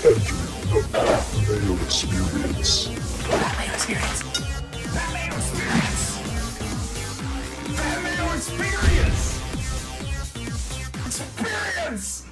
The Mayo Experience. That Mayo Experience. That Mayo Experience. That Mayo Experience. Experience.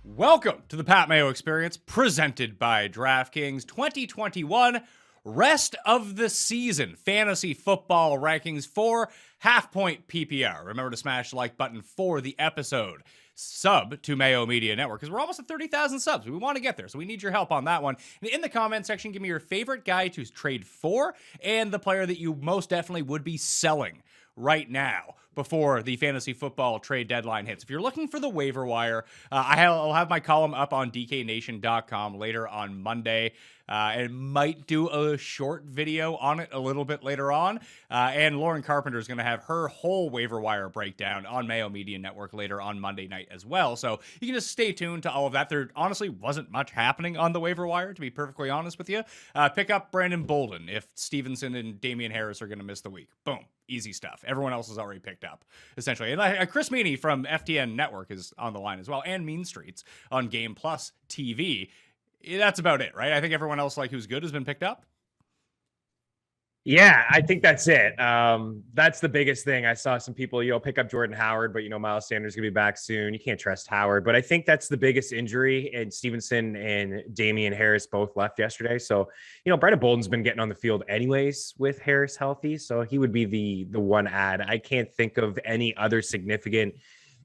Welcome to the Pat Mayo Experience, presented by DraftKings 2021 Rest of the Season Fantasy Football Rankings for half-point PPR. Remember to smash the like button for the episode. Sub to Mayo Media Network, because we're almost at 30,000 subs. We want to get there, so we need your help on that one. And in the comment section, give me your favorite guy to trade for and the player that you most definitely would be selling right now before the fantasy football trade deadline hits. If you're looking for the waiver wire, I'll have my column up on dknation.com later on Monday. And might do a short video on it a little bit later on. And Lauren Carpenter is going to have her whole waiver wire breakdown on Mayo Media Network later on Monday night as well. So you can just stay tuned to all of that. There honestly wasn't much happening on the waiver wire, to be perfectly honest with you. Pick up Brandon Bolden if Stevenson and Damian Harris are going to miss the week. Boom. Easy stuff. Everyone else is already picked up, essentially. And Chris Meaney from FTN Network is on the line as well, and Mean Streets on Game Plus TV. That's about it, right? I think everyone else who's good has been picked up. Yeah, I think that's it. That's the biggest thing. I saw some people, pick up Jordan Howard, but Miles Sanders is gonna be back soon. You can't trust Howard, but I think that's the biggest injury. And Stevenson and Damian Harris both left yesterday, so Brandon Bolden's been getting on the field anyways with Harris healthy, so he would be the one add. I can't think of any other significant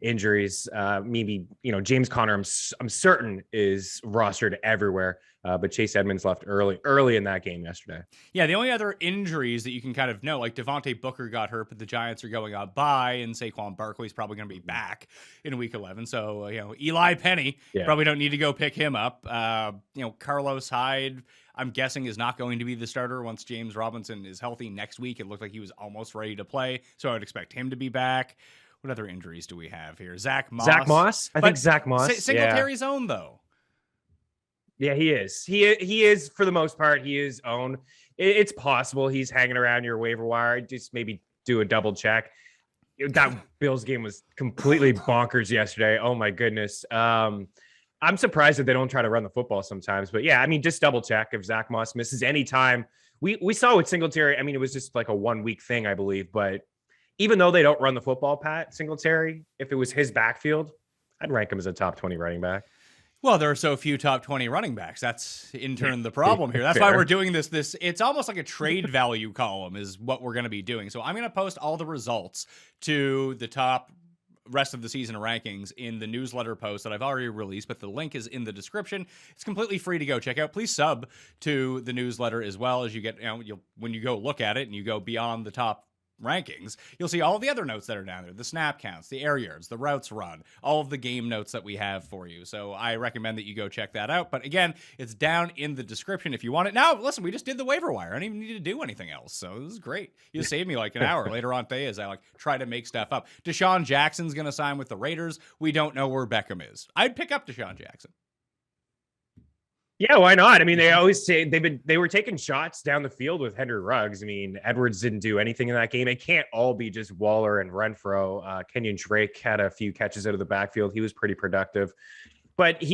injuries. Maybe James Conner, I'm certain is rostered everywhere, but Chase Edmonds left early in that game yesterday. Yeah, the only other injuries that you can kind of know, like Devontae Booker got hurt, but the Giants are going up by, and Saquon Barkley's probably going to be back in Week 11. So Eli Penny, probably don't need to go pick him up. Carlos Hyde, I'm guessing, is not going to be the starter once James Robinson is healthy next week. It looked like he was almost ready to play, so I would expect him to be back. What other injuries do we have here? Zach Moss. I think Zach Moss. Singletary's owned, though. Yeah, he is. He is, for the most part, he is owned. It's possible he's hanging around your waiver wire. Just maybe do a double check. That Bills game was completely bonkers yesterday. Oh, my goodness. I'm surprised that they don't try to run the football sometimes. But, yeah, just double check if Zach Moss misses any time. We saw with Singletary, it was just like a 1 week thing, I believe. But even though they don't run the football, Pat, Singletary, if it was his backfield, I'd rank him as a top 20 running back. Well, there are so few top 20 running backs. That's in turn the problem here. That's why we're doing this. It's almost like a trade value column is what we're going to be doing. So I'm going to post all the results to the top rest of the season rankings in the newsletter post that I've already released, but the link is in the description. It's completely free to go check out. Please sub to the newsletter as well as you get, when you go look at it and you go beyond the top rankings, you'll see all of the other notes that are down there, the snap counts, the air yards, the routes run, all of the game notes that we have for you. So I recommend that you go check that out. But again, it's down in the description if you want it. Now, listen, we just did the waiver wire. I don't even need to do anything else. So this is great. You saved me an hour later on today as I try to make stuff up. Deshaun Jackson's going to sign with the Raiders. We don't know where Beckham is. I'd pick up Deshaun Jackson. Yeah, why not? They always say they were taking shots down the field with Henry Ruggs. Edwards didn't do anything in that game. It can't all be just Waller and Renfro. Kenyon Drake had a few catches out of the backfield. He was pretty productive. But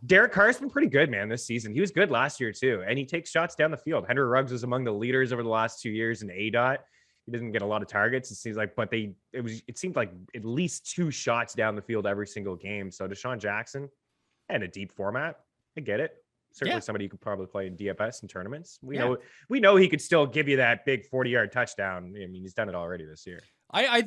Derek Carr's been pretty good, man, this season. He was good last year too, and he takes shots down the field. Henry Ruggs was among the leaders over the last 2 years in ADOT. He doesn't get a lot of targets, it seems like, but it seemed like at least 2 shots down the field every single game. So Deshaun Jackson and a deep format. I get it. Certainly somebody you could probably play in DFS and tournaments. We know he could still give you that big 40-yard touchdown. He's done it already this year.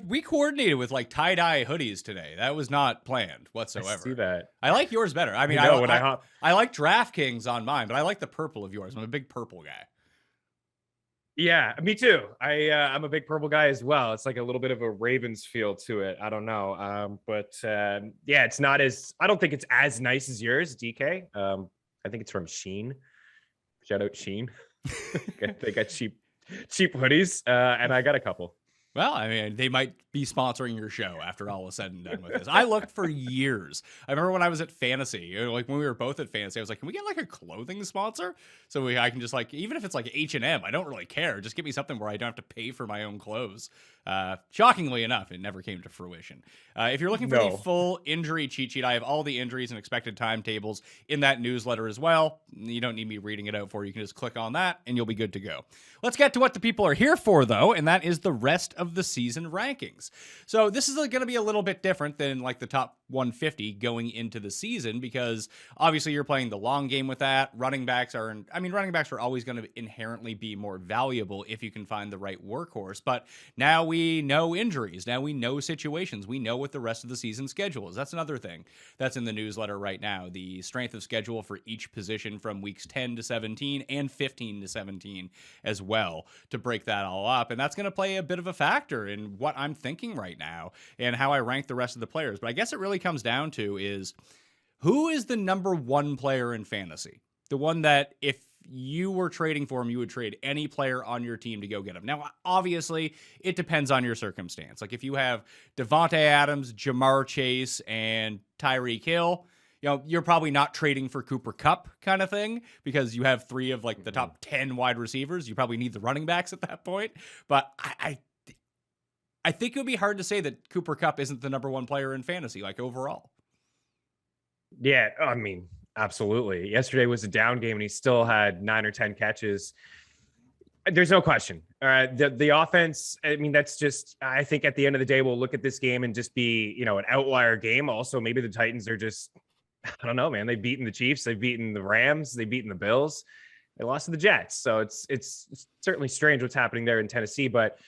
We coordinated with tie-dye hoodies today. That was not planned whatsoever. I see that. I like yours better. I like DraftKings on mine, but I like the purple of yours. I'm a big purple guy. Yeah, me too. I'm a big purple guy as well. It's like a little bit of a Ravens feel to it. I don't know. It's not as, I don't think it's as nice as yours, DK. I think it's from Sheen. Shout out Sheen. They got cheap hoodies, and I got a couple. Well, I mean, they might be sponsoring your show after all is said and done with this. I looked for years. I remember when I was at Fantasy, like when we were both at Fantasy, I was like, can we get like a clothing sponsor? So I can just like, even if it's like H&M, I don't really care. Just give me something where I don't have to pay for my own clothes. Shockingly enough, it never came to fruition. If you're looking for the full injury cheat sheet, I have all the injuries and expected timetables in that newsletter as well. You don't need me reading it out for you. You can just click on that and you'll be good to go. Let's get to what the people are here for, though, and that is the rest of the season rankings. So this is going to be a little bit different than like the top 150 going into the season, because obviously you're playing the long game with that. Running backs are always going to inherently be more valuable if you can find the right workhorse. But now we know injuries. Now we know situations. We know what the rest of the season schedule is. That's another thing that's in the newsletter right now. The strength of schedule for each position from weeks 10 to 17 and 15 to 17 as well, to break that all up. And that's going to play a bit of a factor in what I'm thinking right now and how I rank the rest of the players. But I guess it really comes down to is, who is the number one player in fantasy? The one that if you were trading for him, you would trade any player on your team to go get him. Now, obviously, it depends on your circumstance. Like if you have Devontae Adams, Jamar Chase, and Tyreek Hill, you're probably not trading for Cooper Kupp kind of thing, because you have three of like the top 10 wide receivers. You probably need the running backs at that point. But I think it would be hard to say that Cooper Kupp isn't the number one player in fantasy, like overall. Yeah, I mean, absolutely. Yesterday was a down game and he still had 9 or 10 catches. There's no question. The offense, I mean, that's just, I think at the end of the day, we'll look at this game and just be, an outlier game. Also, maybe the Titans are just, I don't know, man. They've beaten the Chiefs. They've beaten the Rams. They've beaten the Bills. They lost to the Jets. So it's certainly strange what's happening there in Tennessee. But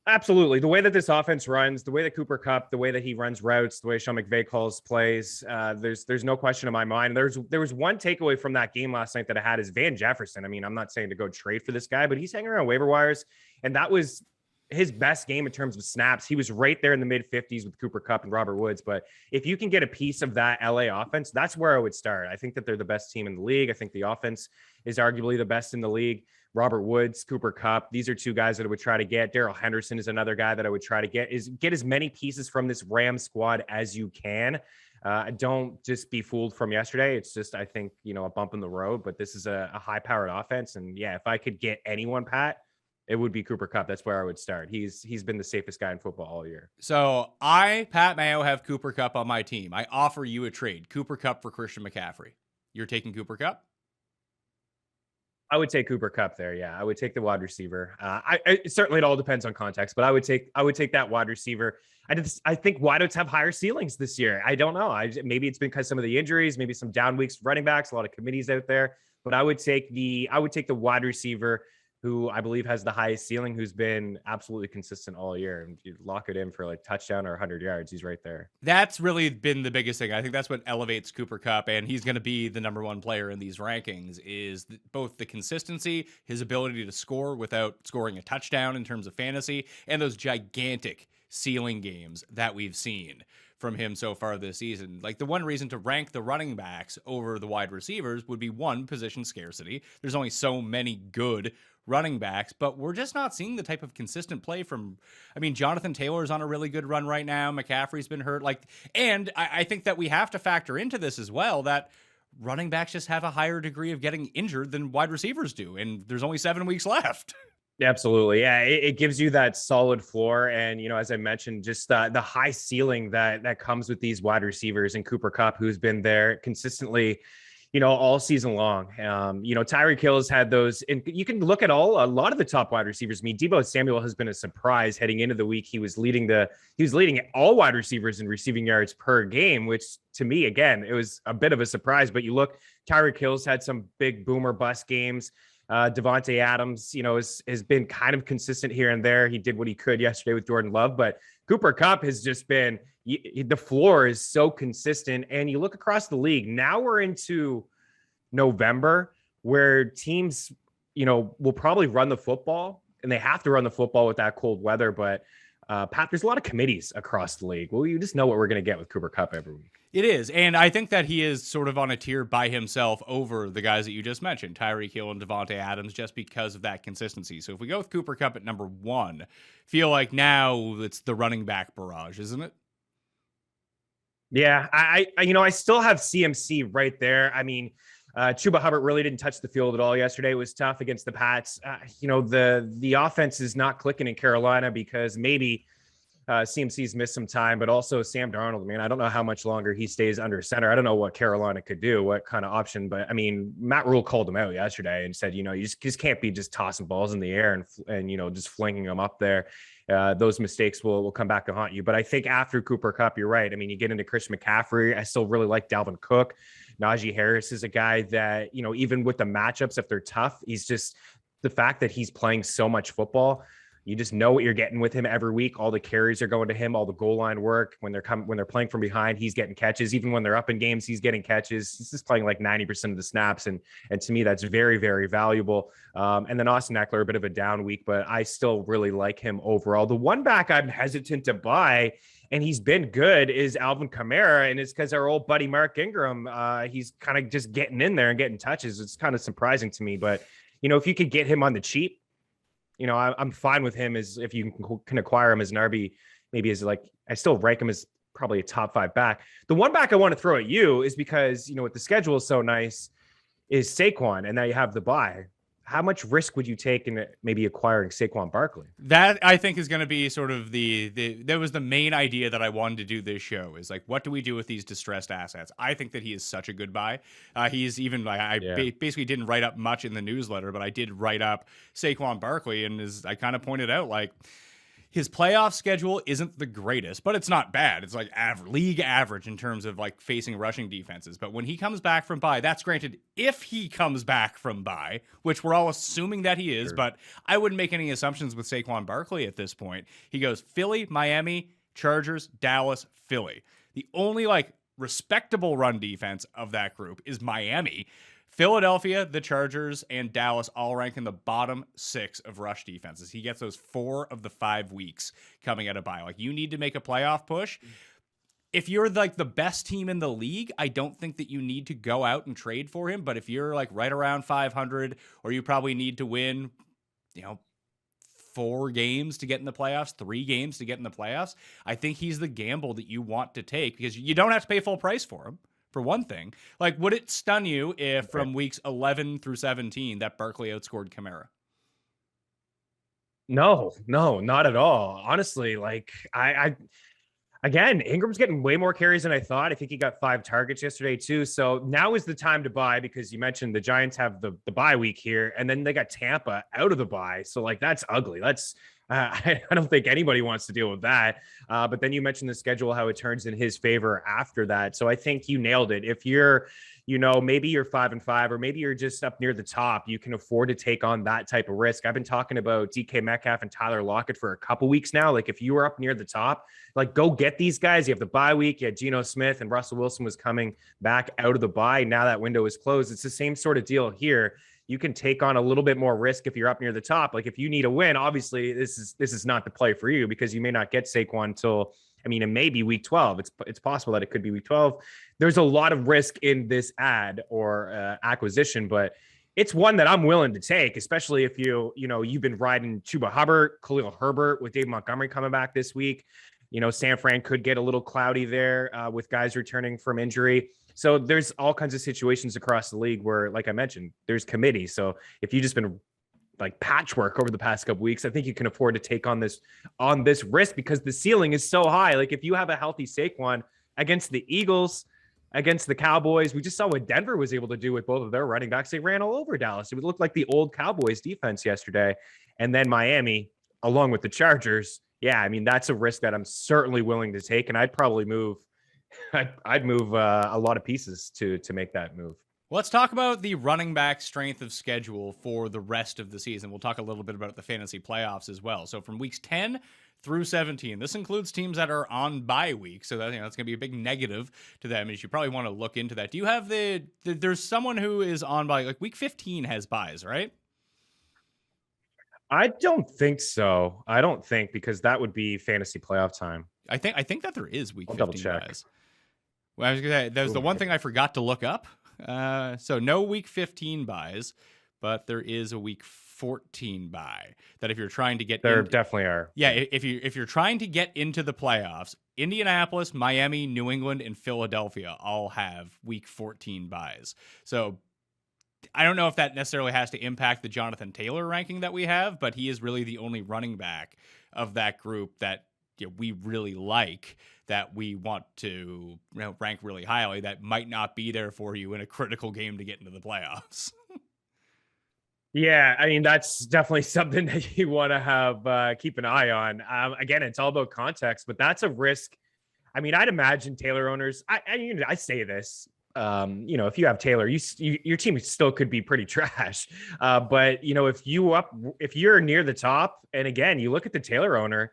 absolutely, the way that this offense runs, the way that Cooper Kupp, the way that he runs routes, the way Sean McVay calls plays, there's no question in my mind. There was one takeaway from that game last night that I had is Van Jefferson. I mean, I'm not saying to go trade for this guy, but he's hanging around waiver wires, and that was his best game in terms of snaps. He was right there in the mid 50s with Cooper Kupp and Robert Woods. But if you can get a piece of that LA offense, that's where I would start. I think that they're the best team in the league. I think the offense is arguably the best in the league. Robert Woods, Cooper Kupp, these are two guys that I would try to get. Darrell Henderson is another guy that I would try to get as many pieces from this Rams squad as you can. Don't just be fooled from yesterday. It's just, I think, a bump in the road, but this is a high-powered offense. And yeah, if I could get anyone, Pat, it would be Cooper Kupp. That's where I would start. He's been the safest guy in football all year. So I, Pat Mayo, have Cooper Kupp on my team. I offer you a trade. Cooper Kupp for Christian McCaffrey. You're taking Cooper Kupp? I would take Cooper Kupp there. Yeah, I would take the wide receiver. Certainly it all depends on context, but I would take that wide receiver. I think wideouts have higher ceilings this year. I don't know. Maybe it's because some of the injuries, maybe some down weeks, running backs, a lot of committees out there. But I would take the wide receiver who I believe has the highest ceiling, who's been absolutely consistent all year. And you lock it in for like touchdown or 100 yards, he's right there. That's really been the biggest thing. I think that's what elevates Cooper Kupp, and he's going to be the number one player in these rankings, is both the consistency, his ability to score without scoring a touchdown in terms of fantasy, and those gigantic ceiling games that we've seen from him so far this season. Like, the one reason to rank the running backs over the wide receivers would be one, position scarcity. There's only so many good running backs, but we're just not seeing the type of consistent play from, Jonathan Taylor's on a really good run right now. McCaffrey's been hurt. And I think that we have to factor into this as well, that running backs just have a higher degree of getting injured than wide receivers do. And there's only 7 weeks left. Absolutely. Yeah. It gives you that solid floor. And, as I mentioned, just the high ceiling that comes with these wide receivers, and Cooper Kupp, who's been there consistently, all season long. Tyreek Hill has had those, and you can look at a lot of the top wide receivers. Deebo Samuel has been a surprise heading into the week. He was leading all wide receivers in receiving yards per game, which to me, again, it was a bit of a surprise. But you look, Tyreek Hill's had some big boomer bust games. Devontae Adams, has been kind of consistent here and there. He did what he could yesterday with Jordan Love, but Cooper Kupp has just been, the floor is so consistent. And you look across the league, now we're into November where teams, will probably run the football, and they have to run the football with that cold weather. But Pat, there's a lot of committees across the league. Well, you just know what we're going to get with Cooper Kupp every week. It is, and I think that he is sort of on a tier by himself over the guys that you just mentioned, Tyreek Hill and Devontae Adams, just because of that consistency. So if we go with Cooper Kupp at number 1, feel like now it's the running back barrage, isn't it? Yeah, I still have CMC right there. I mean, Chuba Hubbard really didn't touch the field at all yesterday. It was tough against the Pats. The offense is not clicking in Carolina because maybe CMC's missed some time, but also Sam Darnold, man, I don't know how much longer he stays under center. I don't know what Carolina could do, what kind of option, but I mean, Matt Rule called him out yesterday and said, you just can't be just tossing balls in the air and just flinging them up there. Those mistakes will come back to haunt you. But I think after Cooper Kupp, you're right. I mean, you get into Christian McCaffrey. I still really like Dalvin Cook. Najee Harris is a guy that, even with the matchups, if they're tough, he's just the fact that he's playing so much football. You just know what you're getting with him every week. All the carries are going to him, all the goal line work. When they're playing from behind, he's getting catches. Even when they're up in games, he's getting catches. He's just playing like 90% of the snaps. And to me, that's very, very valuable. And then Austin Eckler, a bit of a down week, but I still really like him overall. The one back I'm hesitant to buy, and he's been good, is Alvin Kamara. And it's because our old buddy Mark Ingram, he's kind of just getting in there and getting touches. It's kind of surprising to me. But, if you could get him on the cheap, I'm fine with him as if you can acquire him as an RB, maybe as I still rank him as probably a top 5 back. The one back I want to throw at you is because, with the schedule is so nice, is Saquon, and now you have the bye. How much risk would you take in maybe acquiring Saquon Barkley? That I think is going to be sort of that was the main idea that I wanted to do this show is like, what do we do with these distressed assets? I think that he is such a good buy. He's even basically didn't write up much in the newsletter, but I did write up Saquon Barkley, and as I kind of pointed out, like, his playoff schedule isn't the greatest, but it's not bad. It's like league average in terms of like facing rushing defenses. But when he comes back from bye, that's granted if he comes back from bye, which we're all assuming that he is, but I wouldn't make any assumptions with Saquon Barkley at this point. He goes Philly, Miami, Chargers, Dallas, Philly. The only respectable run defense of that group is Miami. Philadelphia, the Chargers, and Dallas all rank in the bottom 6 of rush defenses. He gets those 4 of the 5 weeks coming out of bye. You need to make a playoff push. If you're the best team in the league, I don't think that you need to go out and trade for him. But if you're right around 500, or you probably need to win, 4 games to get in the playoffs, 3 games to get in the playoffs, I think he's the gamble that you want to take because you don't have to pay full price for him. For one thing, would it stun you if from weeks 11 through 17 that Barkley outscored Kamara? No, not at all. Honestly, again, Ingram's getting way more carries than I thought. I think he got 5 targets yesterday too. So now is the time to buy because you mentioned the Giants have the bye week here, and then they got Tampa out of the bye. So that's ugly. That's I don't think anybody wants to deal with that. But then you mentioned the schedule, how it turns in his favor after that. So I think you nailed it. If you're, maybe you're 5-5, or maybe you're just up near the top, you can afford to take on that type of risk. I've been talking about DK Metcalf and Tyler Lockett for a couple weeks now. If you were up near the top, go get these guys. You have the bye week. You had Geno Smith, and Russell Wilson was coming back out of the bye. Now that window is closed. It's the same sort of deal here. You can take on a little bit more risk if you're up near the top. If you need a win, obviously this is not the play for you because you may not get Saquon until, it may be week 12. It's possible that it could be week 12. There's a lot of risk in this ad or acquisition, but it's one that I'm willing to take, especially if you've been riding Chuba Hubbard, Khalil Herbert with Dave Montgomery coming back this week. San Fran could get a little cloudy there with guys returning from injury. So there's all kinds of situations across the league where, like I mentioned, there's committees. So if you've just been patchwork over the past couple weeks, I think you can afford to take on this risk because the ceiling is so high. If you have a healthy Saquon against the Eagles, against the Cowboys, we just saw what Denver was able to do with both of their running backs. They ran all over Dallas. It would look like the old Cowboys defense yesterday. And then Miami, along with the Chargers. Yeah, that's a risk that I'm certainly willing to take. And I'd probably move a lot of pieces to make that move. Let's talk about the running back strength of schedule for the rest of the season. We'll talk a little bit about the fantasy playoffs as well. So from weeks 10 through 17, this includes teams that are on bye week. So that's going to be a big negative to them. And you probably want to look into that. Do you have there's someone who is on bye, week 15 has buys, right? I don't think so. Because that would be fantasy playoff time. I think that there is week 15 buys. Well, I was gonna say, that was the one thing I forgot to look up. So no week 15 buys, but there is a week 14 buy that if you're trying to get There definitely are. Yeah, if you're trying to get into the playoffs, Indianapolis, Miami, New England, and Philadelphia all have week 14 buys. So I don't know if that necessarily has to impact the Jonathan Taylor ranking that we have, but he is really the only running back of that group that we really like, that we want to rank really highly, that might not be there for you in a critical game to get into the playoffs. Yeah, I mean, that's definitely something that you want to have keep an eye on. Again, it's all about context, but that's a risk. I mean, I'd imagine Taylor owners, I say this, if you have Taylor, your team still could be pretty trash. But if you're near the top, and again, you look at the Taylor owner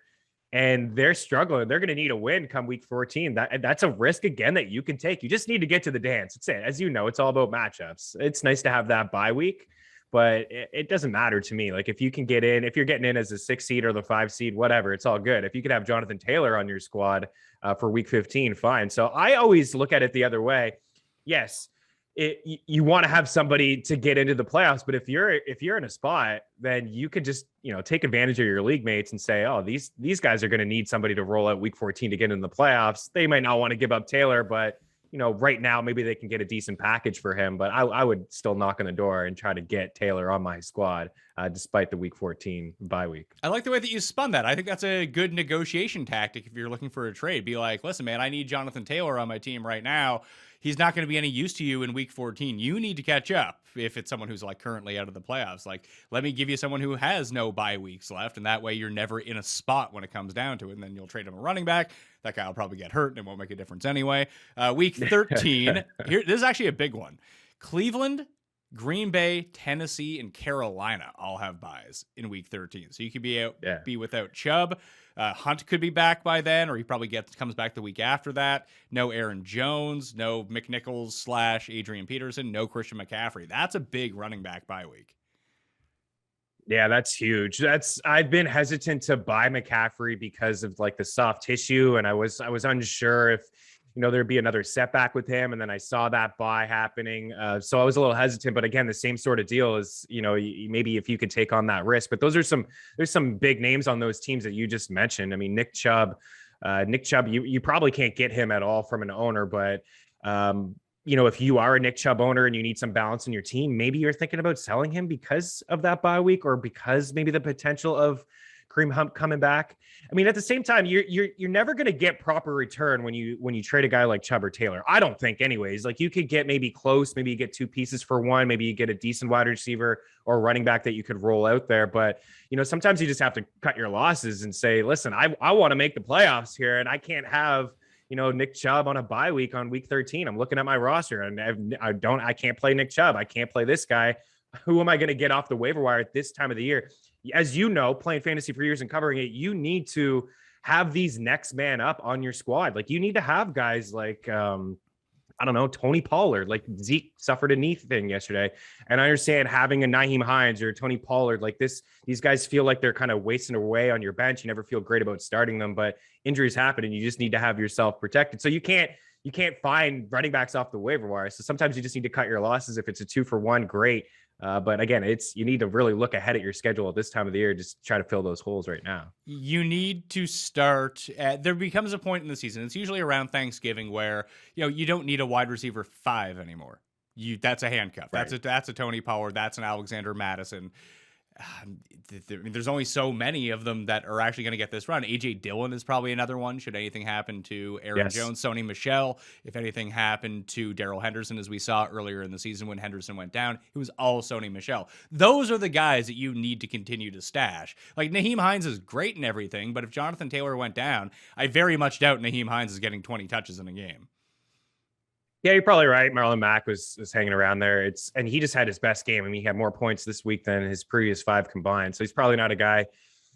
and they're struggling, they're going to need a win come week 14. That's a risk again that you can take. You just need to get to the dance. It's it. As you know, it's all about matchups. It's nice to have that bye week, but it doesn't matter to me. Like if you can get in, if you're getting in as a 6 seed or the 5 seed, whatever, it's all good. If you could have Jonathan Taylor on your squad for week 15, fine. So I always look at it the other way. Yes, you want to have somebody to get into the playoffs, but if you're in a spot, then you could just take advantage of your league mates and say, oh, these guys are going to need somebody to roll out week 14 to get in the playoffs. They might not want to give up Taylor, but right now maybe they can get a decent package for him. But I would still knock on the door and try to get Taylor on my squad, despite the week 14 bye week. I like the way that you spun that. I think that's a good negotiation tactic if you're looking for a trade. Be like, listen, man, I need Jonathan Taylor on my team right now. He's not going to be any use to you in week 14. You need to catch up if it's someone who's like currently out of the playoffs. Like, let me give you someone who has no bye weeks left, and that way you're never in a spot when it comes down to it. And then you'll trade him a running back. That guy will probably get hurt and it won't make a difference anyway. Week 13, this is actually a big one. Cleveland, Green Bay, Tennessee, and Carolina all have buys in week 13. So you could be without Chubb. Hunt could be back by then, or he probably comes back the week after that. No Aaron Jones, no McNichols / Adrian Peterson, no Christian McCaffrey. That's a big running back bye week. Yeah, that's huge. I've been hesitant to buy McCaffrey because of like the soft tissue, and I was unsure if there'd be another setback with him, and then I saw that buy happening, so I was a little hesitant. But again, the same sort of deal is maybe if you could take on that risk. But there's some big names on those teams that you just mentioned. I mean, Nick Chubb, you probably can't get him at all from an owner, but if you are a Nick Chubb owner and you need some balance in your team, maybe you're thinking about selling him because of that bye week, or because maybe the potential of Kareem Hunt coming back. I mean, at the same time, you're never going to get proper return when you trade a guy like Chubb or Taylor. I don't think, anyways. Like you could get maybe close, maybe you get 2 pieces for one, maybe you get a decent wide receiver or running back that you could roll out there. But sometimes you just have to cut your losses and say, listen, I want to make the playoffs here, and I can't have Nick Chubb on a bye week on week 13. I'm looking at my roster and I can't play Nick Chubb. I can't play this guy. Who am I going to get off the waiver wire at this time of the year? As you know, playing fantasy for years and covering it, you need to have these next man up on your squad. Like you need to have guys like, Tony Pollard. Like Zeke suffered a knee thing yesterday. And I understand having a Nyheim Hines or Tony Pollard like this, these guys feel like they're kind of wasting away on your bench. You never feel great about starting them, but injuries happen and you just need to have yourself protected. So you can't find running backs off the waiver wire. So sometimes you just need to cut your losses. If it's a 2-for-1, great. But again, you need to really look ahead at your schedule at this time of the year. Just try to fill those holes right now. You need to start. There becomes a point in the season. It's usually around Thanksgiving where you don't need a wide receiver 5 anymore. That's a handcuff. Right. That's a Tony Pollard. That's an Alexander Madison. There's only so many of them that are actually going to get this run. AJ Dillon is probably another one. Should anything happen to Aaron Jones, Sony Michel, if anything happened to Darrell Henderson, as we saw earlier in the season when Henderson went down, it was all Sony Michel. Those are the guys that you need to continue to stash. Like Nyheim Hines is great and everything, but if Jonathan Taylor went down, I very much doubt Nyheim Hines is getting 20 touches in a game. Yeah, you're probably right. Marlon Mack was hanging around there. And he just had his best game. I mean, he had more points this week than his previous 5 combined. So he's probably not a guy.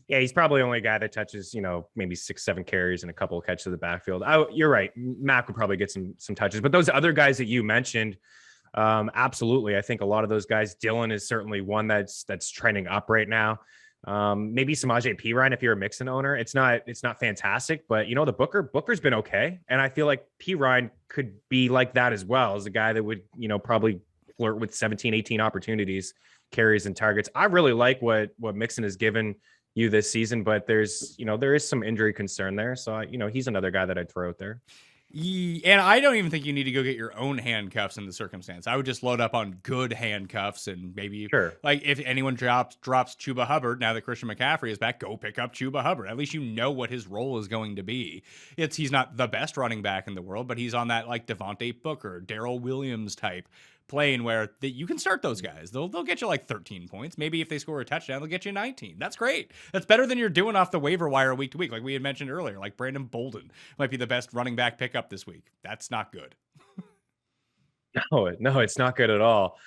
Yeah, he's probably only a guy that touches, maybe 6-7 carries and a couple of catches of the backfield. You're right. Mack would probably get some touches. But those other guys that you mentioned, absolutely. I think a lot of those guys, Dillon is certainly one that's trending up right now. Maybe Samaje Perine if you're a Mixon owner. It's not fantastic, but the Booker's been okay. And I feel like Perine could be like that as well, as a guy that would, probably flirt with 17, 18 opportunities, carries and targets. I really like what Mixon has given you this season, but there is some injury concern there. So, he's another guy that I'd throw out there. And I don't even think you need to go get your own handcuffs in the circumstance. I would just load up on good handcuffs, and maybe like if anyone drops Chuba Hubbard, now that Christian McCaffrey is back, go pick up Chuba Hubbard. At least you know what his role is going to be. He's not the best running back in the world, but he's on that like Devontae Booker, Darrell Williams type plane where you can start those guys. They'll get you like 13 points. Maybe if they score a touchdown, they'll get you 19. That's great. That's better than you're doing off the waiver wire week to week, like we had mentioned earlier. Like Brandon Bolden might be the best running back pickup this week. That's not good. No, it's not good at all.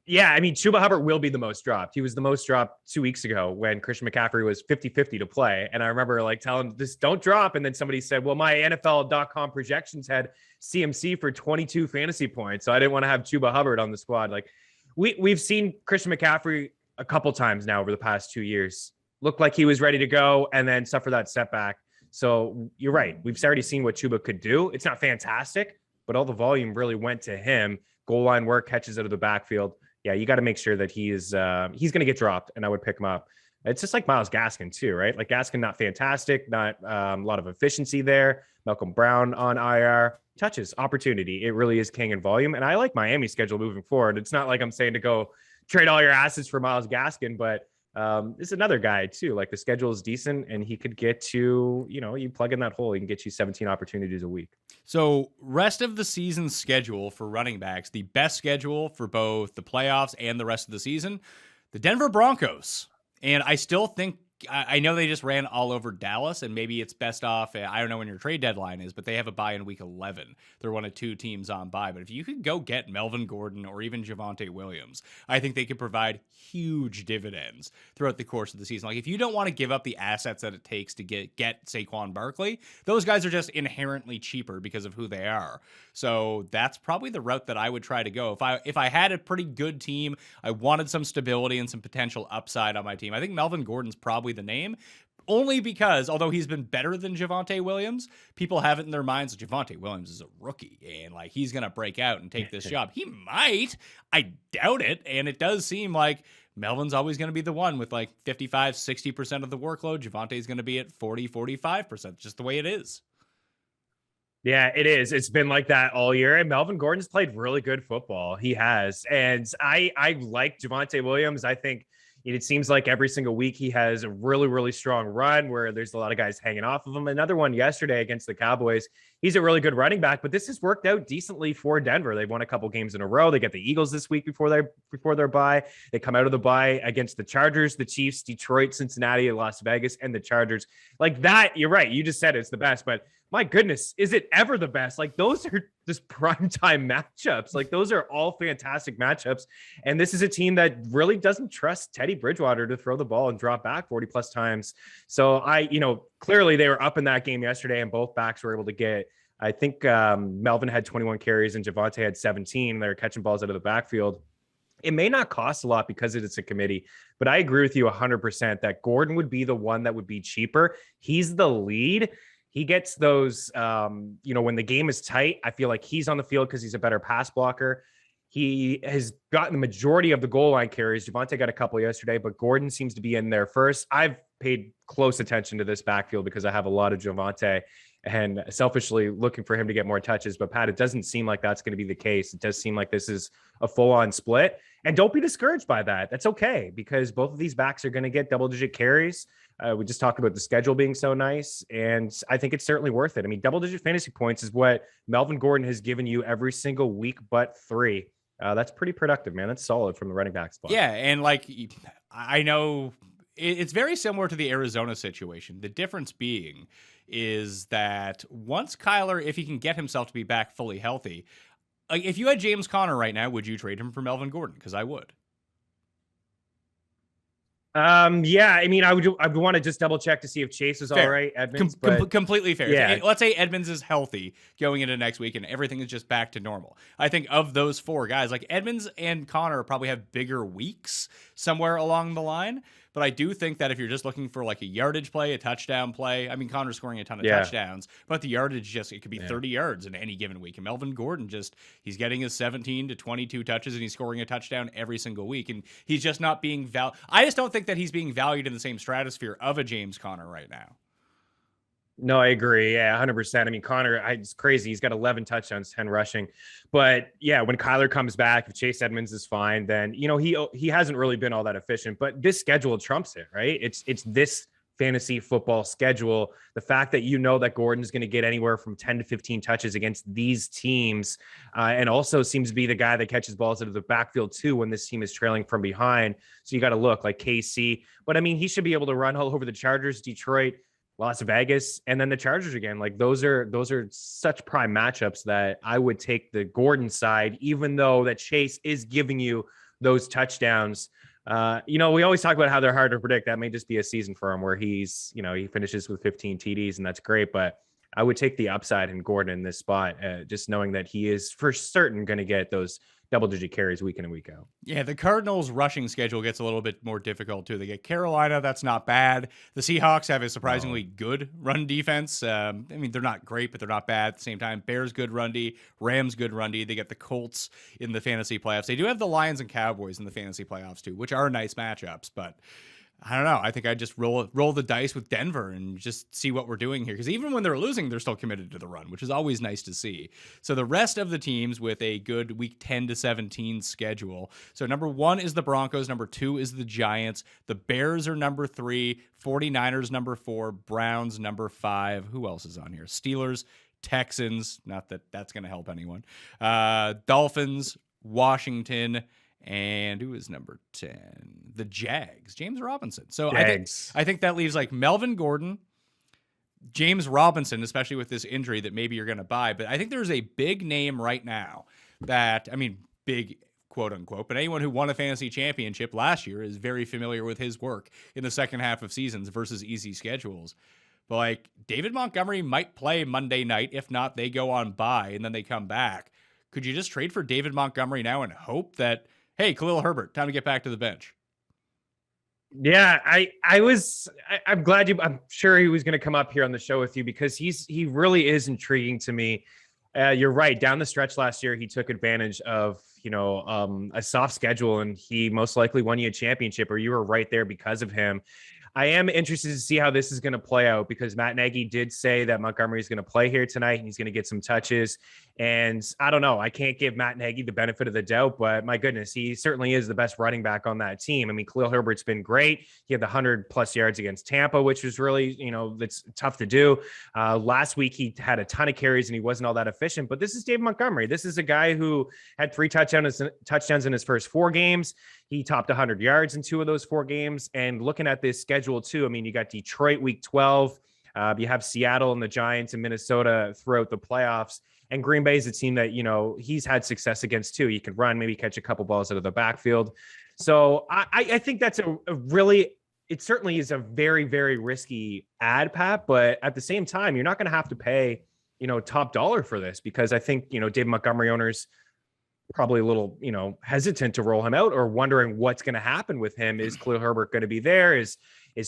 Yeah, I mean, Chuba Hubbard will be the most dropped. He was the most dropped 2 weeks ago when Christian McCaffrey was 50-50 to play. And I remember like telling him, just don't drop. And then somebody said, well, my NFL.com projections had CMC for 22 fantasy points. So I didn't want to have Chuba Hubbard on the squad. Like we've seen Christian McCaffrey a couple times now over the past 2 years. Looked like he was ready to go and then suffer that setback. So you're right. We've already seen what Chuba could do. It's not fantastic, but all the volume really went to him. Goal line work, catches out of the backfield. Yeah, you got to make sure that he's going to get dropped, and I would pick him up. It's just like Myles Gaskin too, right? Like Gaskin, not fantastic, not a lot of efficiency there. Malcolm Brown on IR, touches, opportunity. It really is king in volume, and I like Miami's schedule moving forward. It's not like I'm saying to go trade all your assets for Myles Gaskin, but it's another guy too. Like the schedule is decent, and he could get to, you plug in that hole, he can get you 17 opportunities a week. So rest of the season schedule for running backs, the best schedule for both the playoffs and the rest of the season, the Denver Broncos. And I still think, I know they just ran all over Dallas, and maybe it's best off. I don't know when your trade deadline is, but they have a bye in week 11. They're one of two teams on bye. But if you could go get Melvin Gordon or even Javonte Williams, I think they could provide huge dividends throughout the course of the season. Like if you don't want to give up the assets that it takes to get Saquon Barkley, those guys are just inherently cheaper because of who they are. So that's probably the route that I would try to go. If I had a pretty good team, I wanted some stability and some potential upside on my team, I think Melvin Gordon's probably the name, only because although he's been better than Javonte Williams, people have it in their minds that Javonte Williams is a rookie and like he's going to break out and take this job. He might. I doubt it. And it does seem like Melvin's always going to be the one with like 55, 60% of the workload. Javonte's going to be at 40, 45%, just the way it is. Yeah, it is. It's been like that all year. And Melvin Gordon's played really good football. He has. And I like Javonte Williams. I think it seems like every single week he has a really, really strong run where there's a lot of guys hanging off of him. Another one yesterday against the Cowboys. He's a really good running back, but this has worked out decently for Denver. They've won a couple games in a row. They get the Eagles this week before their bye. They come out of the bye against the Chargers, the Chiefs, Detroit, Cincinnati, Las Vegas, and the Chargers. Like that, you're right. You just said it's the best, but my goodness, is it ever the best? Like those are just primetime matchups. Like those are all fantastic matchups. And this is a team that really doesn't trust Teddy Bridgewater to throw the ball and drop back 40 plus times. So clearly they were up in that game yesterday and both backs were able to get, I think Melvin had 21 carries and Javonte had 17. They were catching balls out of the backfield. It may not cost a lot because it's a committee, but I agree with you 100% that Gordon would be the one that would be cheaper. He's the lead. He gets those, when the game is tight, I feel like he's on the field because he's a better pass blocker. He has gotten the majority of the goal line carries. Javonte got a couple yesterday, but Gordon seems to be in there first. I've paid close attention to this backfield because I have a lot of Javonte and selfishly looking for him to get more touches. But Pat, it doesn't seem like that's going to be the case. It does seem like this is a full-on split. And don't be discouraged by that. That's okay because both of these backs are going to get double-digit carries. We just talked about the schedule being so nice, and I think it's certainly worth it. I mean, double-digit fantasy points is what Melvin Gordon has given you every single week but 3. That's pretty productive, man. That's solid from the running back spot. Yeah, and I know it's very similar to the Arizona situation. The difference being is that once Kyler, if he can get himself to be back fully healthy, if you had James Conner right now, would you trade him for Melvin Gordon? Because I would. Yeah, I mean, I would want to just double check to see if Chase is all right. Edmonds, completely fair. Yeah. Let's say Edmonds is healthy going into next week and everything is just back to normal. I think of those 4 guys, like Edmonds and Connor probably have bigger weeks. somewhere along the line. But I do think that if you're just looking for like a yardage play, a touchdown play, I mean, Connor's scoring a ton of touchdowns, but the yardage it could be 30 yards in any given week. And Melvin Gordon he's getting his 17 to 22 touches and he's scoring a touchdown every single week. And he's just not being I just don't think that he's being valued in the same stratosphere of a James Conner right now. No, I agree. Yeah, 100%. I mean, Connor, it's crazy. He's got 11 touchdowns, 10 rushing. But yeah, when Kyler comes back, if Chase Edmonds is fine, then, he hasn't really been all that efficient. But this schedule trumps it, right? It's this fantasy football schedule. The fact that that Gordon's going to get anywhere from 10 to 15 touches against these teams, and also seems to be the guy that catches balls out of the backfield too when this team is trailing from behind. So you got to look like KC. But I mean, he should be able to run all over the Chargers, Detroit, Las Vegas, and then the Chargers again. Like those are such prime matchups that I would take the Gordon side, even though that Chase is giving you those touchdowns. We always talk about how they're hard to predict. That may just be a season for him where he finishes with 15 TDs, and that's great. But I would take the upside in Gordon in this spot, just knowing that he is for certain going to get those double-digit carries week in and week out. Yeah, the Cardinals' rushing schedule gets a little bit more difficult, too. They get Carolina. That's not bad. The Seahawks have a surprisingly good run defense. I mean, they're not great, but they're not bad at the same time. Bears, good run D. Rams, good run D. They get the Colts in the fantasy playoffs. They do have the Lions and Cowboys in the fantasy playoffs, too, which are nice matchups, but I don't know. I think I just roll the dice with Denver and just see what we're doing here. Because even when they're losing, they're still committed to the run, which is always nice to see. So the rest of the teams with a good week 10 to 17 schedule. So number 1 is the Broncos. Number 2 is the Giants. The Bears are number 3. 49ers number 4. Browns number 5. Who else is on here? Steelers, Texans. Not that that's going to help anyone. Dolphins, Washington, and who is number 10? The Jags, James Robinson. So I think that leaves like Melvin Gordon, James Robinson, especially with this injury that maybe you're going to buy. But I think there's a big name right now that, I mean, big quote unquote, but anyone who won a fantasy championship last year is very familiar with his work in the second half of seasons versus easy schedules. But like David Montgomery might play Monday night. If not, they go on bye and then they come back. Could you just trade for David Montgomery now and hope that, hey, Khalil Herbert, time to get back to the bench? Yeah, I'm glad I'm sure he was going to come up here on the show with you because he really is intriguing to me. You're right. Down the stretch last year, he took advantage of, a soft schedule, and he most likely won you a championship, or you were right there because of him. I am interested to see how this is going to play out because Matt Nagy did say that Montgomery is going to play here tonight and he's going to get some touches. And I don't know. I can't give Matt Nagy the benefit of the doubt, but my goodness, he certainly is the best running back on that team. I mean, Khalil Herbert's been great. He had the 100+ yards against Tampa, which was really, that's tough to do. Last week, he had a ton of carries and he wasn't all that efficient, but this is David Montgomery. This is a guy who had 3 touchdowns in his first 4 games. He topped 100 yards in 2 of those 4 games. And looking at this schedule too, I mean, you got Detroit week 12. You have Seattle and the Giants and Minnesota throughout the playoffs. And Green Bay is a team that, he's had success against too. He can run, maybe catch a couple balls out of the backfield. So I think that's it certainly is a very, very risky ad, Pat. But at the same time, you're not going to have to pay, top dollar for this because I think, David Montgomery owners probably a little, hesitant to roll him out or wondering what's going to happen with him. Is Khalil Herbert going to be there? Is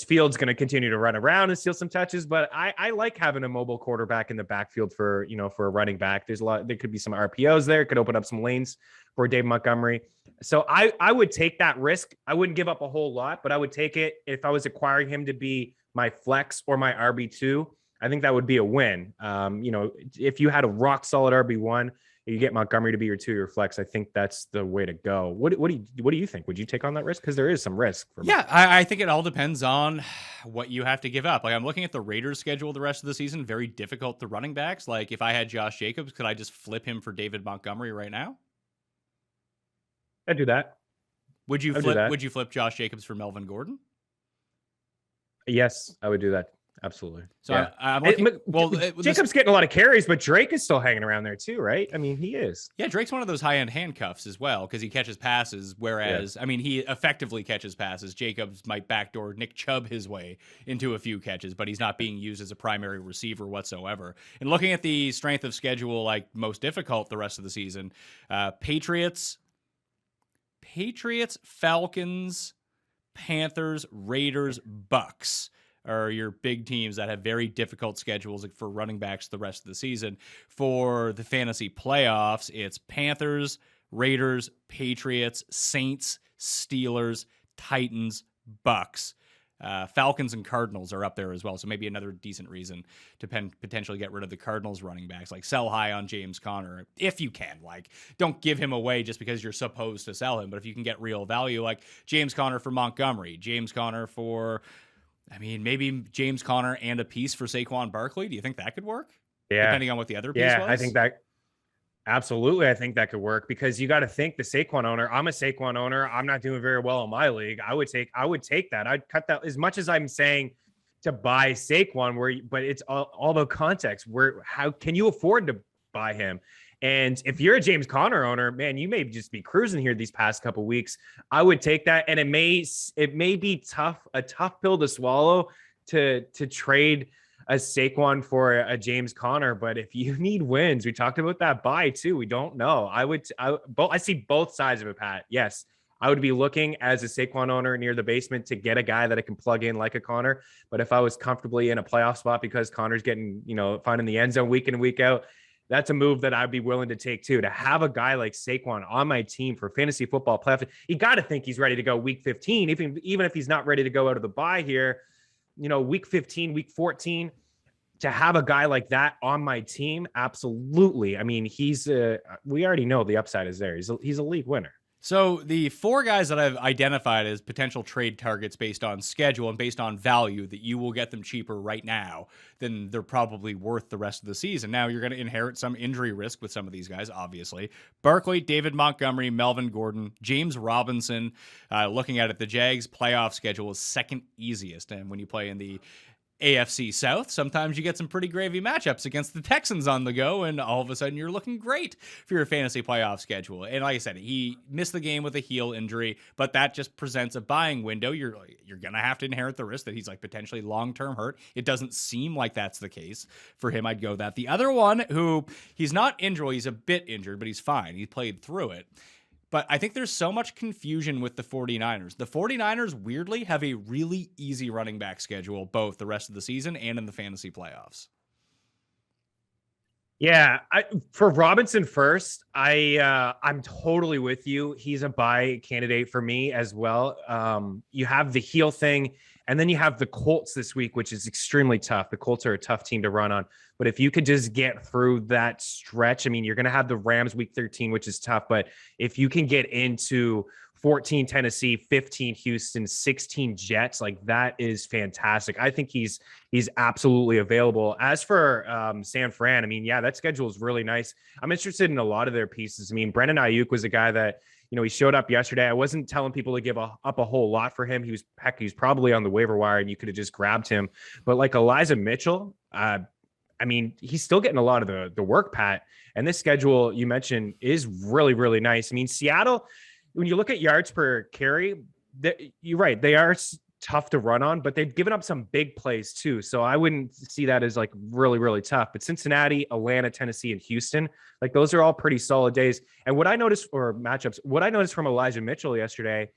Fields going to continue to run around and steal some touches? But I like having a mobile quarterback in the backfield for a running back. There could be some RPOs there. It could open up some lanes for Dave Montgomery. So I would take that risk. I wouldn't give up a whole lot, but I would take it if I was acquiring him to be my flex or my RB2. I think that would be a win. If you had a rock solid RB1, you get Montgomery to be your 2 or flex. I think that's the way to go. What do you think? Would you take on that risk? Because there is some risk. I think it all depends on what you have to give up. Like I'm looking at the Raiders schedule the rest of the season. Very difficult to running backs. Like if I had Josh Jacobs, could I just flip him for David Montgomery right now? I'd do that. Would you flip Josh Jacobs for Melvin Gordon? Yes, I would do that. Absolutely. So yeah. I'm looking, Jacob's getting a lot of carries, but Drake is still hanging around there too, right? I mean, he is. Yeah, Drake's one of those high-end handcuffs as well because he catches passes, whereas, I mean, he effectively catches passes. Jacobs might backdoor Nick Chubb his way into a few catches, but he's not being used as a primary receiver whatsoever. And looking at the strength of schedule, like most difficult the rest of the season, Patriots, Falcons, Panthers, Raiders, Bucks are your big teams that have very difficult schedules for running backs the rest of the season. For the fantasy playoffs, it's Panthers, Raiders, Patriots, Saints, Steelers, Titans, Bucks. Falcons and Cardinals are up there as well, so maybe another decent reason to potentially get rid of the Cardinals running backs. Like, sell high on James Conner if you can. Like, don't give him away just because you're supposed to sell him, but if you can get real value, like James Conner for Montgomery, James Conner for, maybe James Conner and a piece for Saquon Barkley. Do you think that could work? Yeah. Depending on what the other piece was? I think that absolutely. I think that could work because you got to think the Saquon owner. I'm a Saquon owner. I'm not doing very well in my league. I would take that. I'd cut that as much as I'm saying to buy Saquon, but it's all the context. How can you afford to buy him? And if you're a James Conner owner, man, you may just be cruising here these past couple of weeks. I would take that, and it may be a tough pill to swallow to trade a Saquon for a James Conner. But if you need wins, we talked about that buy too. We don't know. I see both sides of it, Pat. Yes, I would be looking as a Saquon owner near the basement to get a guy that I can plug in like a Conner. But if I was comfortably in a playoff spot because Conner's getting, finding the end zone week in and week out, that's a move that I'd be willing to take too. To have a guy like Saquon on my team for fantasy football playoff, you got to think he's ready to go week 15, even if he's not ready to go out of the bye here. Week 15, week 14, to have a guy like that on my team, absolutely. We already know the upside is there. He's a league winner. So the four guys that I've identified as potential trade targets based on schedule and based on value, that you will get them cheaper right now than they're probably worth the rest of the season. Now, you're going to inherit some injury risk with some of these guys, obviously. Barkley, David Montgomery, Melvin Gordon, James Robinson. Looking at it, the Jags' playoff schedule is second easiest. And when you play in the AFC South, sometimes you get some pretty gravy matchups against the Texans on the go, and all of a sudden you're looking great for your fantasy playoff schedule. And like I said, he missed the game with a heel injury, but that just presents a buying window. You're going to have to inherit the risk that he's like potentially long-term hurt. It doesn't seem like that's the case for him. I'd go that. The other one, who he's not injured, he's a bit injured, but he's fine. He played through it. But I think there's so much confusion with the 49ers. The 49ers, weirdly, have a really easy running back schedule, both the rest of the season and in the fantasy playoffs. Yeah, for Robinson first, I'm totally with you. He's a buy candidate for me as well. You have the heel thing, and then you have the Colts this week, which is extremely tough. The Colts are a tough team to run on. But if you could just get through that stretch, you're going to have the Rams week 13, which is tough. But if you can get into 14 Tennessee, 15 Houston, 16 Jets, like that is fantastic. I think he's absolutely available. As for San Fran, that schedule is really nice. I'm interested in a lot of their pieces. Brendan Ayuk was a guy that, he showed up yesterday. I wasn't telling people to give up a whole lot for him. He was probably on the waiver wire and you could have just grabbed him. But like Elijah Mitchell, he's still getting a lot of the work, Pat. And this schedule you mentioned is really, really nice. Seattle, when you look at yards per carry, you're right. They are tough to run on, but they've given up some big plays too. So I wouldn't see that as like really, really tough. But Cincinnati, Atlanta, Tennessee, and Houston, like those are all pretty solid days. And what I noticed from Elijah Mitchell yesterday,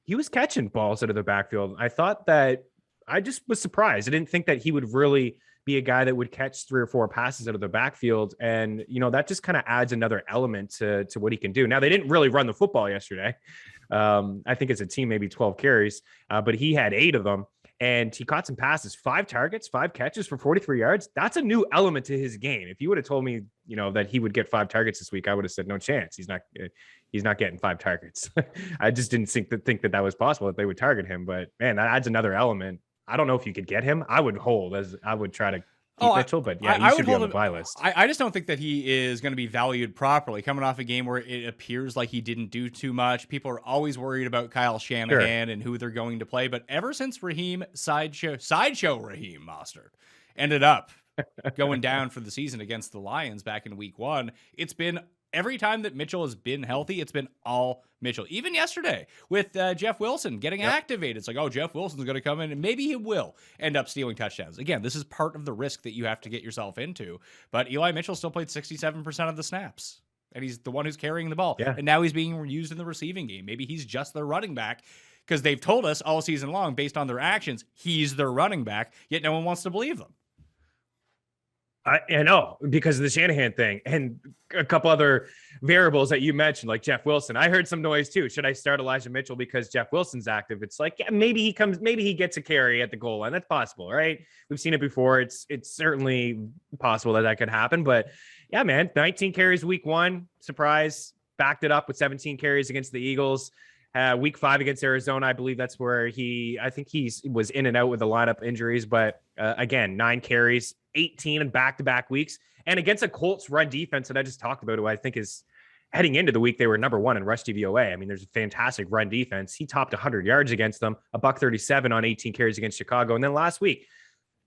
he was catching balls out of the backfield. I thought that I just was surprised. I didn't think that he would really be a guy that would catch 3 or 4 passes out of the backfield. And, that just kind of adds another element to what he can do. Now, they didn't really run the football yesterday. I think as a team, maybe 12 carries, but he had 8 of them and he caught some passes, 5 targets, 5 catches for 43 yards. That's a new element to his game. If you would have told me, that he would get 5 targets this week, I would have said, no chance. He's not getting 5 targets. I just didn't think that was possible, that they would target him, but man, that adds another element. I don't know if you could get him. I would try to keep Mitchell, but yeah, he should be on the buy list. I just don't think that he is going to be valued properly. Coming off a game where it appears like he didn't do too much. People are always worried about Kyle Shanahan and who they're going to play. But ever since Raheem Sideshow Raheem Mostert ended up going down for the season against the Lions back in week 1, it's been every time that Mitchell has been healthy, it's been all Mitchell. Even yesterday with Jeff Wilson getting activated. It's like, oh, Jeff Wilson's going to come in and maybe he will end up stealing touchdowns. Again, this is part of the risk that you have to get yourself into. But Eli Mitchell still played 67% of the snaps. And he's the one who's carrying the ball. Yeah. And now he's being used in the receiving game. Maybe he's just the running back. because they've told us all season long, based on their actions, he's their running back, yet no one wants to believe them. I know, because of the Shanahan thing and a couple other variables that you mentioned, like Jeff Wilson. I heard some noise too. Should I start Elijah Mitchell because Jeff Wilson's active? It's like, yeah, maybe he gets a carry at the goal line. That's possible, right? We've seen it before. It's certainly possible that could happen. But yeah, man, 19 carries week 1, surprise. Backed it up with 17 carries against the Eagles. Week 5 against Arizona, I believe that's where I think he was in and out with the lineup injuries. But again, 9 carries, 18 in back-to-back weeks. And against a Colts run defense that I just talked about, who I think is heading into the week, they were number 1 in rush DVOA. I mean, there's a fantastic run defense. He topped 100 yards against them, $137 on 18 carries against Chicago. And then last week,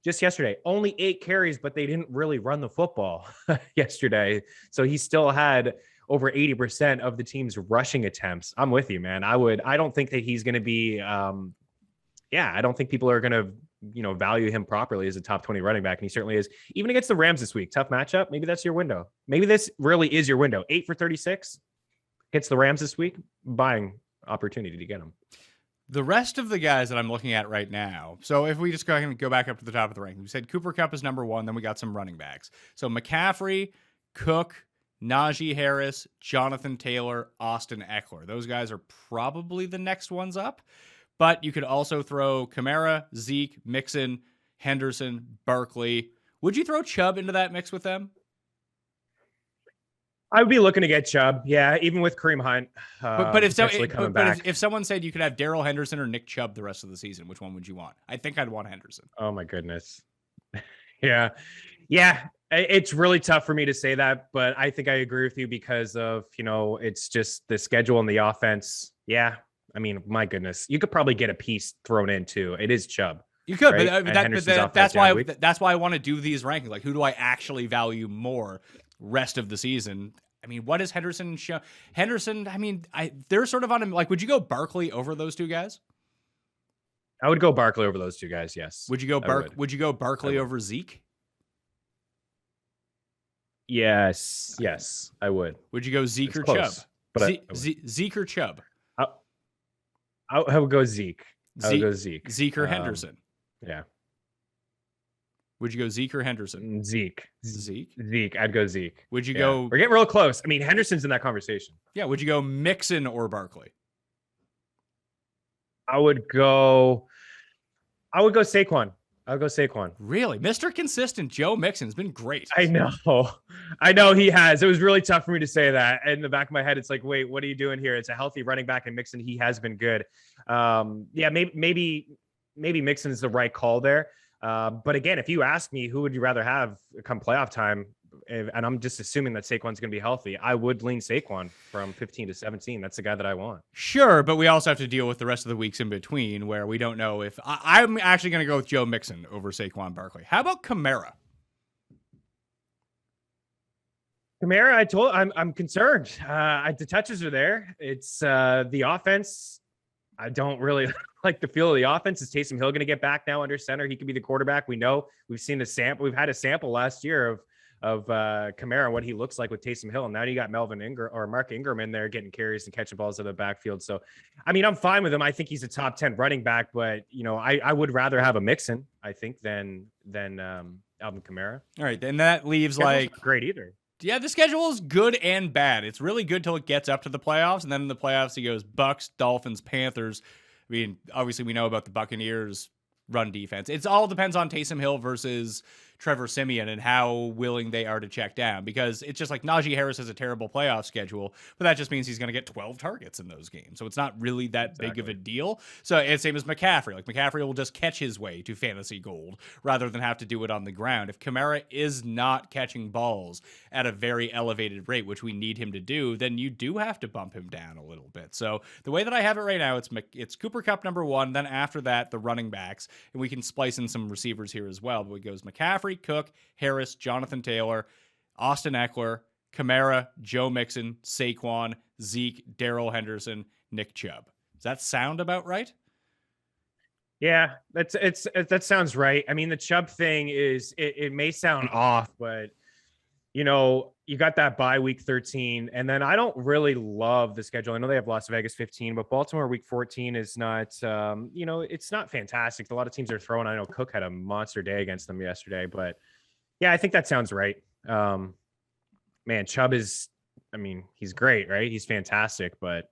just yesterday, only 8 carries, but they didn't really run the football yesterday. So he still had over 80% of the team's rushing attempts. I'm with you, man. I don't think that he's going to be, I don't think people are going to, value him properly as a top 20 running back. And he certainly is. Even against the Rams this week, tough matchup. Maybe that's your window. Maybe this really is your window. 8 for 36 against the Rams this week, buying opportunity to get him. The rest of the guys that I'm looking at right now, so if we just go back up to the top of the ranking, we said Cooper Kupp is number 1, then we got some running backs. So McCaffrey, Cook, Najee Harris, Jonathan Taylor, Austin Eckler. Those guys are probably the next ones up. But you could also throw Kamara, Zeke, Mixon, Henderson, Barkley. Would you throw Chubb into that mix with them? I would be looking to get Chubb. Yeah, even with Kareem Hunt. If someone said you could have Darrell Henderson or Nick Chubb the rest of the season, which one would you want? I think I'd want Henderson. Oh, my goodness. Yeah. It's really tough for me to say that, but I think I agree with you because of, it's just the schedule and the offense. Yeah. I mean, my goodness, you could probably get a piece thrown in too. It is Chubb. You could, right? that's why I want to do these rankings. Like, who do I actually value more rest of the season? I mean, what does Henderson show? Henderson, I mean, they're sort of on him. Like, would you go Barkley over those two guys? I would go Barkley over those two guys. Yes. Would you go Barkley over Zeke? Yes, I would. Would you go Zeke or Chubb? Zeke or Chubb? I would go Zeke. Zeke or Henderson? Yeah. Would you go Zeke or Henderson? Zeke. I'd go Zeke. Would you go? We're getting real close. I mean, Henderson's in that conversation. Yeah. Would you go Mixon or Barkley? I would go Saquon. I'll go Saquon. Really? Mr. Consistent Joe Mixon's been great. I know he has. It was really tough for me to say that. In the back of my head, it's like, wait, what are you doing here? It's a healthy running back, and Mixon, he has been good. Maybe Mixon's the right call there. But again, if you ask me, who would you rather have come playoff time? And I'm just assuming that Saquon's going to be healthy. I would lean Saquon from 15 to 17. That's the guy that I want. Sure, but we also have to deal with the rest of the weeks in between where we don't know if I'm actually going to go with Joe Mixon over Saquon Barkley. How about Kamara? I'm concerned. The touches are there. It's the offense. I don't really like the feel of the offense. Is Taysom Hill going to get back now under center? He could be the quarterback. We know we've seen the sample. We've had a sample last year of Kamara, what he looks like with Taysom Hill. And now you got Melvin Ingram or Mark Ingram in there getting carries and catching balls out of the backfield. So, I mean, I'm fine with him. I think he's a top 10 running back, but I would rather have a Mixon, I think, than Alvin Kamara. All right. Then that leaves great either. Yeah, the schedule is good and bad. It's really good till it gets up to the playoffs. And then in the playoffs, he goes Bucks, Dolphins, Panthers. I mean, obviously we know about the Buccaneers run defense. It all depends on Taysom Hill versus Trevor Siemian and how willing they are to check down, because it's just like Najee Harris has a terrible playoff schedule, but that just means he's going to get 12 targets in those games. So it's not really that big of a deal. So it's same as McCaffrey. Like McCaffrey will just catch his way to fantasy gold rather than have to do it on the ground. If Kamara is not catching balls at a very elevated rate, which we need him to do, then you do have to bump him down a little bit. So the way that I have it right now, it's Cooper Kupp number 1. Then after that, the running backs, and we can splice in some receivers here as well. But it goes McCaffrey, Cook, Harris, Jonathan Taylor, Austin Eckler, Kamara, Joe Mixon, Saquon, Zeke, Darrell Henderson, Nick Chubb. Does that sound about right? Yeah, that sounds right. I mean, the Chubb thing is, it may sound off, but You got that bye week 13, and then I don't really love the schedule. I know they have Las Vegas 15, but Baltimore week 14 is not, it's not fantastic. A lot of teams are throwing. I know Cook had a monster day against them yesterday, but yeah, I think that sounds right. Man, Chubb is, he's great, right? He's fantastic, but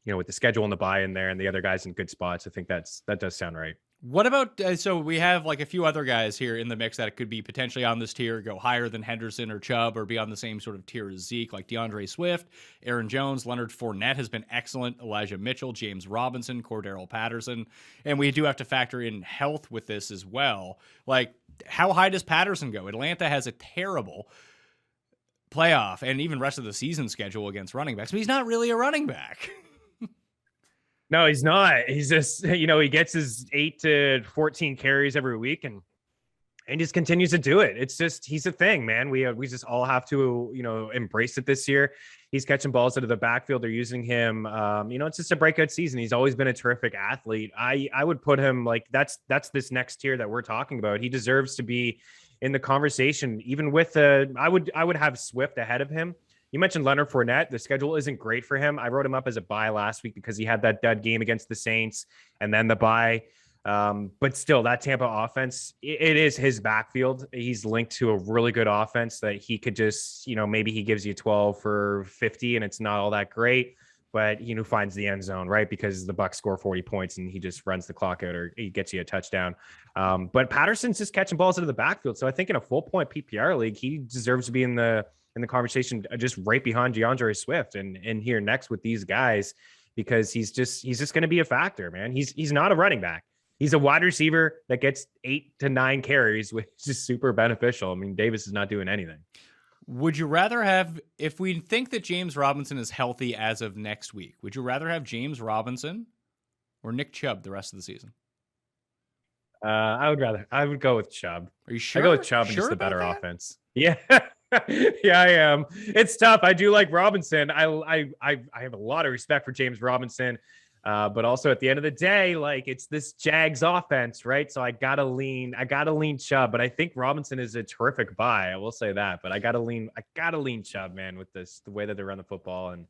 with the schedule and the bye in there and the other guys in good spots, I think that does sound right. What about, so we have like a few other guys here in the mix that could be potentially on this tier, go higher than Henderson or Chubb, or be on the same sort of tier as Zeke, like DeAndre Swift, Aaron Jones, Leonard Fournette has been excellent, Elijah Mitchell, James Robinson, Cordero Patterson, and we do have to factor in health with this as well. Like, how high does Patterson go? Atlanta has a terrible playoff and even rest of the season schedule against running backs, but he's not really a running back. No, he's not. He's just, he gets his 8 to 14 carries every week and just continues to do it. It's just, he's a thing, man. We just all have to, embrace it this year. He's catching balls out of the backfield. They're using him. It's just a breakout season. He's always been a terrific athlete. I would put him like, that's this next tier that we're talking about. He deserves to be in the conversation, even with I would have Swift ahead of him. You mentioned Leonard Fournette. The schedule isn't great for him. I wrote him up as a buy last week because he had that dud game against the Saints and then the buy. But still, that Tampa offense, it is his backfield. He's linked to a really good offense that he could just, maybe he gives you 12 for 50 and it's not all that great, but finds the end zone, right? Because the Bucs score 40 points and he just runs the clock out or he gets you a touchdown. But Patterson's just catching balls out of the backfield. So I think in a full point PPR league, he deserves to be in the conversation just right behind DeAndre Swift and here next with these guys, because he's just going to be a factor, man. He's not a running back. He's a wide receiver that gets 8 to 9 carries, which is super beneficial. Davis is not doing anything. Would you rather have, if we think that James Robinson is healthy as of next week, would you rather have James Robinson or Nick Chubb the rest of the season? I would go with Chubb. Are you sure? I go with Chubb and just the better offense. Yeah. Yeah, I am. It's tough. I do like Robinson. I have a lot of respect for James Robinson, but also at the end of the day, like it's this Jags offense, right? So I gotta lean Chubb, but I think Robinson is a terrific buy. I will say that, but I gotta lean Chubb, man, with the way that they run the football, and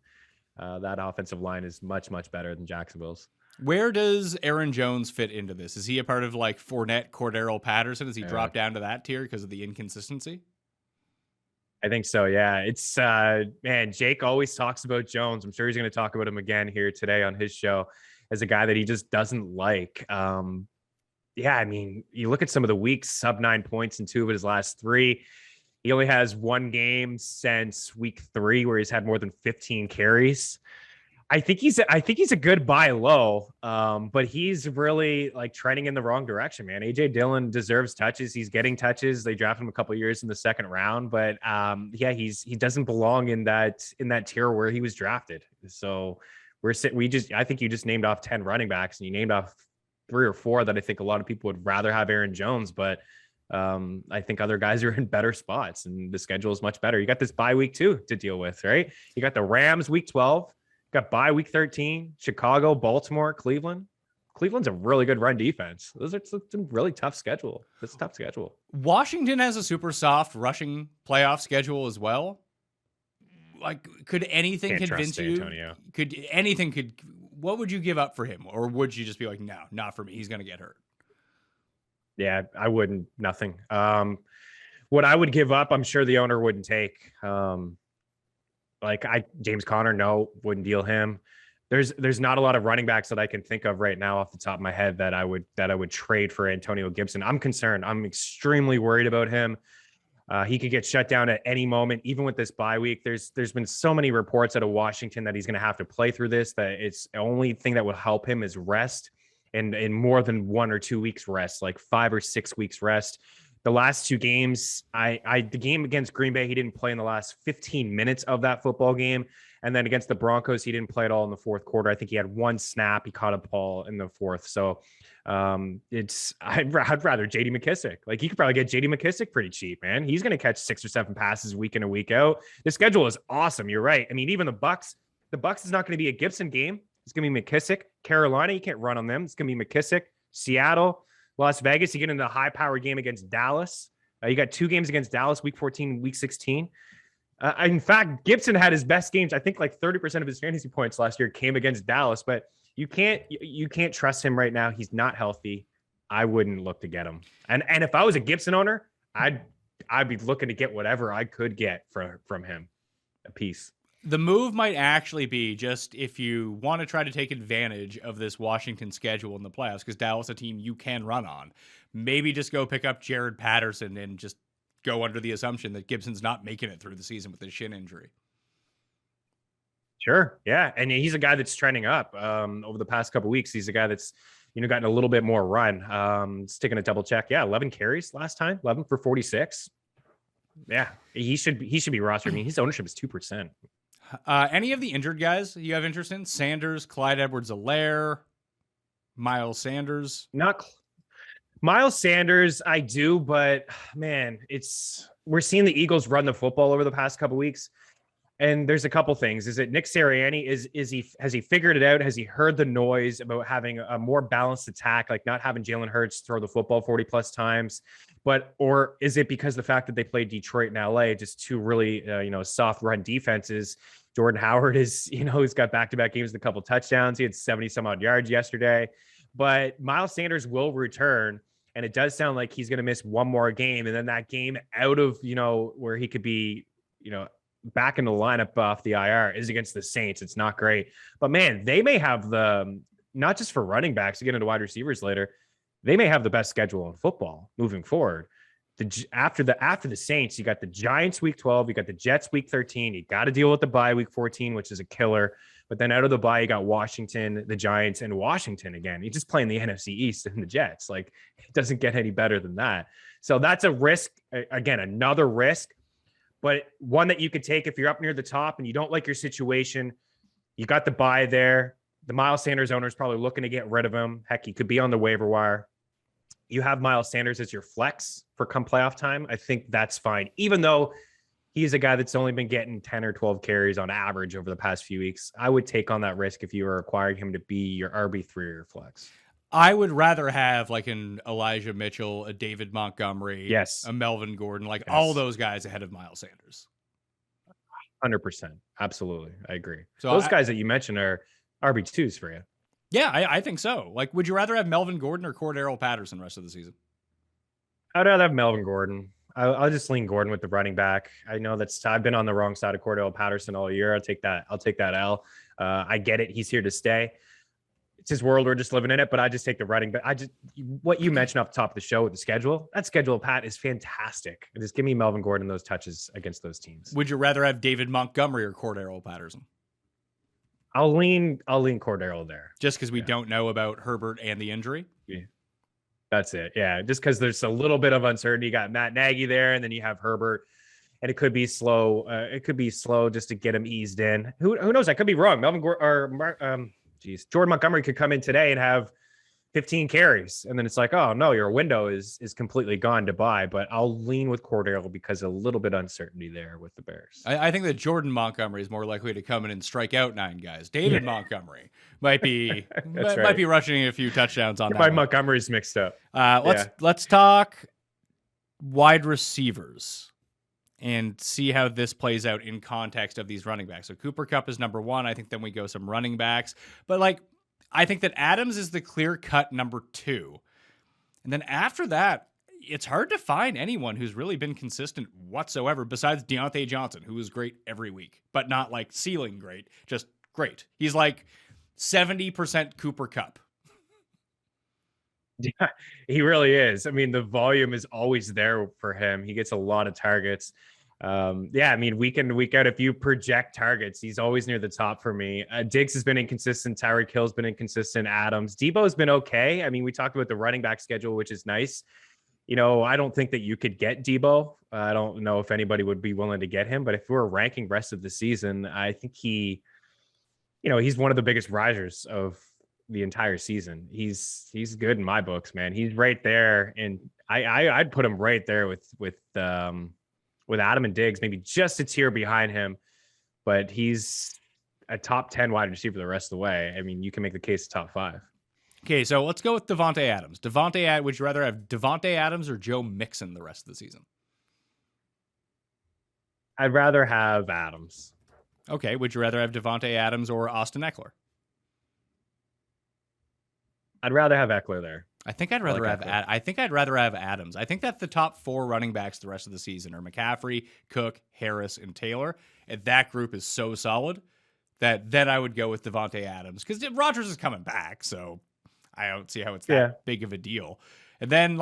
that offensive line is much better than Jacksonville's. Where does Aaron Jones fit into this? Is he a part of like Fournette, Cordero Patterson? Does he drop down to that tier because of the inconsistency? I think so. Yeah. It's man, Jake always talks about Jones. I'm sure he's going to talk about him again here today on his show as a guy that he just doesn't like. Yeah. You look at some of the weeks, sub 9 points in 2 of his last 3. He only has 1 game since week 3 where he's had more than 15 carries. I think he's a good buy low, but he's really like trending in the wrong direction, man. AJ Dillon deserves touches. He's getting touches. They drafted him a couple of years in the 2nd round, but yeah, he doesn't belong in that tier where he was drafted. So I think you just named off 10 running backs and you named off 3 or 4 that I think a lot of people would rather have Aaron Jones, but I think other guys are in better spots and the schedule is much better. You got this bye week 2 to deal with, right? You got the Rams week 12. Got bye week 13, Chicago, Baltimore, Cleveland. Cleveland's a really good run defense. It's a really tough schedule. It's a tough schedule. Washington has a super soft rushing playoff schedule as well. Like, could anything convince you? Antonio. What would you give up for him? Or would you just be like, no, not for me. He's going to get hurt. Yeah, I wouldn't. Nothing. What I would give up, I'm sure the owner wouldn't take. James Conner, no, wouldn't deal him. There's not a lot of running backs that I can think of right now off the top of my head that I would trade for Antonio Gibson. I'm concerned. I'm extremely worried about him. He could get shut down at any moment, even with this bye week. There's been so many reports out of Washington that he's going to have to play through this, that it's the only thing that will help him is rest, and in more than 1 or 2 weeks rest, like 5 or 6 weeks rest. The last 2 games, the game against Green Bay, he didn't play in the last 15 minutes of that football game. And then against the Broncos, he didn't play at all in the 4th quarter. I think he had 1 snap. He caught a ball in the 4th. So I'd rather JD McKissick. Like, you could probably get JD McKissick pretty cheap, man. He's going to catch 6 or 7 passes week in and week out. The schedule is awesome. You're right. Even the Bucs is not going to be a Gibson game. It's going to be McKissick. Carolina, you can't run on them. It's going to be McKissick. Seattle. Las Vegas, you get into a high-power game against Dallas. You got 2 games against Dallas, week 14, week 16. In fact, Gibson had his best games. I think like 30% of his fantasy points last year came against Dallas, but you can't trust him right now. He's not healthy. I wouldn't look to get him. And if I was a Gibson owner, I'd be looking to get whatever I could get from him a piece. The move might actually be just if you want to try to take advantage of this Washington schedule in the playoffs, because Dallas is a team you can run on. Maybe just go pick up Jared Patterson and just go under the assumption that Gibson's not making it through the season with his shin injury. Sure. Yeah. And he's a guy that's trending up over the past couple of weeks. He's a guy that's, gotten a little bit more run. Sticking a double check. Yeah. 11 carries last time, 11 for 46. Yeah. He should be rostered. I mean, his ownership is 2%. Any of the injured guys you have interest in? Sanders, Clyde Edwards-Helaire, Miles Sanders? Not Miles Sanders, I do, but man, we're seeing the Eagles run the football over the past couple weeks, and there's a couple things. Is it Nick Sirianni? Has he figured it out? Has he heard the noise about having a more balanced attack, like not having Jalen Hurts throw the football 40 plus times? Or is it because the fact that they played Detroit and LA, just two really soft run defenses? Jordan Howard is, he's got back-to-back games with a couple touchdowns. He had 70 some odd yards yesterday, but Miles Sanders will return. And it does sound like he's going to miss one more game. And then that game out of, where he could be, back in the lineup off the IR is against the Saints. It's not great, but man, they may have not just for running backs to get into wide receivers later, they may have the best schedule in football moving forward. After the Saints, you got the Giants week 12, you got the Jets week 13, you got to deal with the bye week 14, which is a killer. But then out of the bye, you got Washington, the Giants, and Washington again. You're just playing the NFC East and the Jets. Like, it doesn't get any better than that. So that's a risk. Again, another risk, but one that you could take if you're up near the top and you don't like your situation. You got the bye there. The Miles Sanders owner is probably looking to get rid of him. Heck, he could be on the waiver wire. You have Miles Sanders as your flex for come playoff time. I think that's fine, even though he's a guy that's only been getting 10 or 12 carries on average over the past few weeks. I would take on that risk if you were acquiring him to be your RB3 or your flex. I would rather have like an Elijah Mitchell, a David Montgomery, yes, a Melvin Gordon, like all those guys ahead of Miles Sanders. 100%. Absolutely. I agree. So those guys that you mentioned are RB2s for you. Yeah, I think so. Like, would you rather have Melvin Gordon or Cordero Patterson the rest of the season? I'd rather have Melvin Gordon. I'll just lean Gordon with the running back. I know I've been on the wrong side of Cordero Patterson all year. I'll take that L. I get it. He's here to stay. It's his world. We're just living in it, but I just take the running back. What you mentioned off the top of the show with the schedule, that schedule, Pat, is fantastic. Just give me Melvin Gordon those touches against those teams. Would you rather have David Montgomery or Cordero Patterson? I'll lean Cordero there. Just because we don't know about Herbert and the injury? Yeah. That's it. Yeah. Just because there's a little bit of uncertainty. You got Matt Nagy there, and then you have Herbert, and it could be slow. Just to get him eased in. Who knows? I could be wrong. Jordan Montgomery could come in today and have 15 carries. And then it's like, oh no, your window is completely gone to buy. But I'll lean with Cordero because a little bit uncertainty there with the Bears. I think that Jordan Montgomery is more likely to come in and strike out 9 guys. David Montgomery might be might be rushing a few touchdowns on that. Montgomery's mixed up. Let's talk wide receivers and see how this plays out in context of these running backs. So Cooper Kupp is number 1. I think then we go some running backs. But I think that Adams is the clear-cut number 2. And then after that, it's hard to find anyone who's really been consistent whatsoever besides Deontay Johnson, who is great every week, but not like ceiling great, just great. He's like 70% Cooper Kupp. Yeah, he really is. I mean, the volume is always there for him. He gets a lot of targets. Week in, week out, if you project targets, he's always near the top for me. Diggs has been inconsistent. Tyreek Hill's been inconsistent. Adams. Debo's been okay. I mean, we talked about the running back schedule, which is nice. I don't think that you could get Debo. I don't know if anybody would be willing to get him, but if we're ranking rest of the season, I think he's one of the biggest risers of the entire season. He's good in my books, man. He's right there, and I'd put him right there with Adam and Diggs, maybe just a tier behind him, but he's a top 10 wide receiver the rest of the way. I mean, you can make the case top 5. Okay, so let's go with Devontae Adams. Would you rather have Devontae Adams or Joe Mixon the rest of the season? I'd rather have Adams. Okay, would you rather have Devontae Adams or Austin Eckler? I'd rather have Eckler there. I think I'd rather have Eckler. I think I'd rather have Adams. I think that the top 4 running backs the rest of the season are McCaffrey, Cook, Harris, and Taylor. And that group is so solid that then I would go with Devontae Adams because Rodgers is coming back, so I don't see how it's that big of a deal. And then,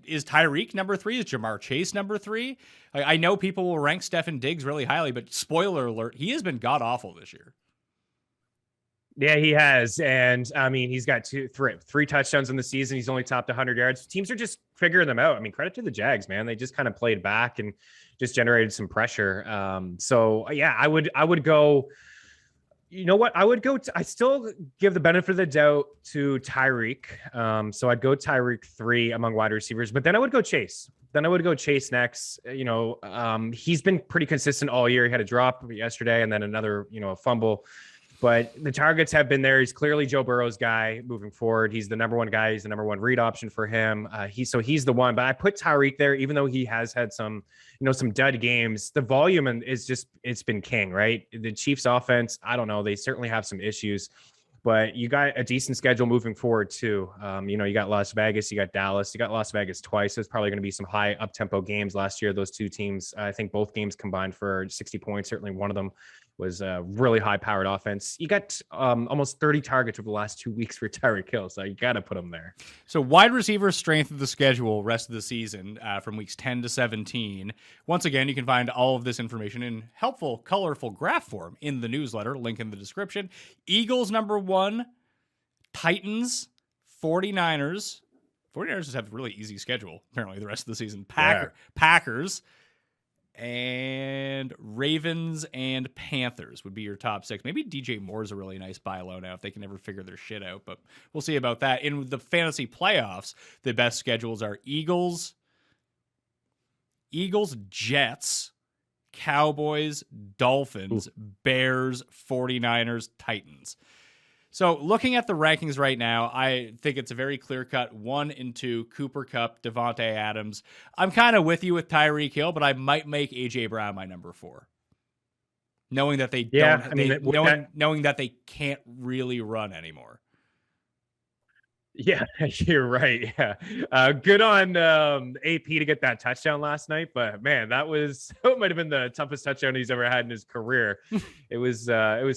is Tyreek number 3? Is Jamar Chase number 3? I know people will rank Stefon Diggs really highly, but spoiler alert, he has been god-awful this year. Yeah, he has. And I mean, he's got three touchdowns in the season. He's only topped 100 yards. Teams are just figuring them out. I mean, credit to the Jags, man. They just kind of played back and just generated some pressure. I would go, you know what? I still give the benefit of the doubt to Tyreek. So I'd go Tyreek 3 among wide receivers, but then I would go Chase. Next. He's been pretty consistent all year. He had a drop yesterday and then another, a fumble. But the targets have been there. He's clearly Joe Burrow's guy moving forward. He's the number one guy. He's the number one read option for him. He's the one. But I put Tyreek there, even though he has had some dud games. The volume it's been king, right? The Chiefs' offense, I don't know. They certainly have some issues, but you got a decent schedule moving forward too. You got Las Vegas, you got Dallas, you got Las Vegas twice. So it's probably going to be some high up-tempo games last year. Those two teams, I think both games combined for 60 points. Certainly one of them was a really high-powered offense. You got almost 30 targets over the last 2 weeks for Tyreek Hill, so you got to put him there. So wide receiver strength of the schedule rest of the season from weeks 10 to 17. Once again, you can find all of this information in helpful, colorful graph form in the newsletter, link in the description. Eagles number 1, Titans, 49ers. 49ers just have a really easy schedule, apparently, the rest of the season. Packers. And Ravens and Panthers would be your top 6. Maybe DJ Moore's a really nice buy low now if they can ever figure their shit out, but we'll see about that. In the fantasy playoffs, the best schedules are Eagles, Jets, Cowboys, Dolphins, Bears, 49ers, Titans. So looking at the rankings right now, I think it's a very clear-cut 1 and 2, Cooper Kupp, Devontae Adams. I'm kind of with you with Tyreek Hill, but I might make A.J. Brown my number 4. Knowing that knowing that they can't really run anymore. Yeah, you're right. Yeah. Good on AP to get that touchdown last night, but man, that might have been the toughest touchdown he's ever had in his career. It was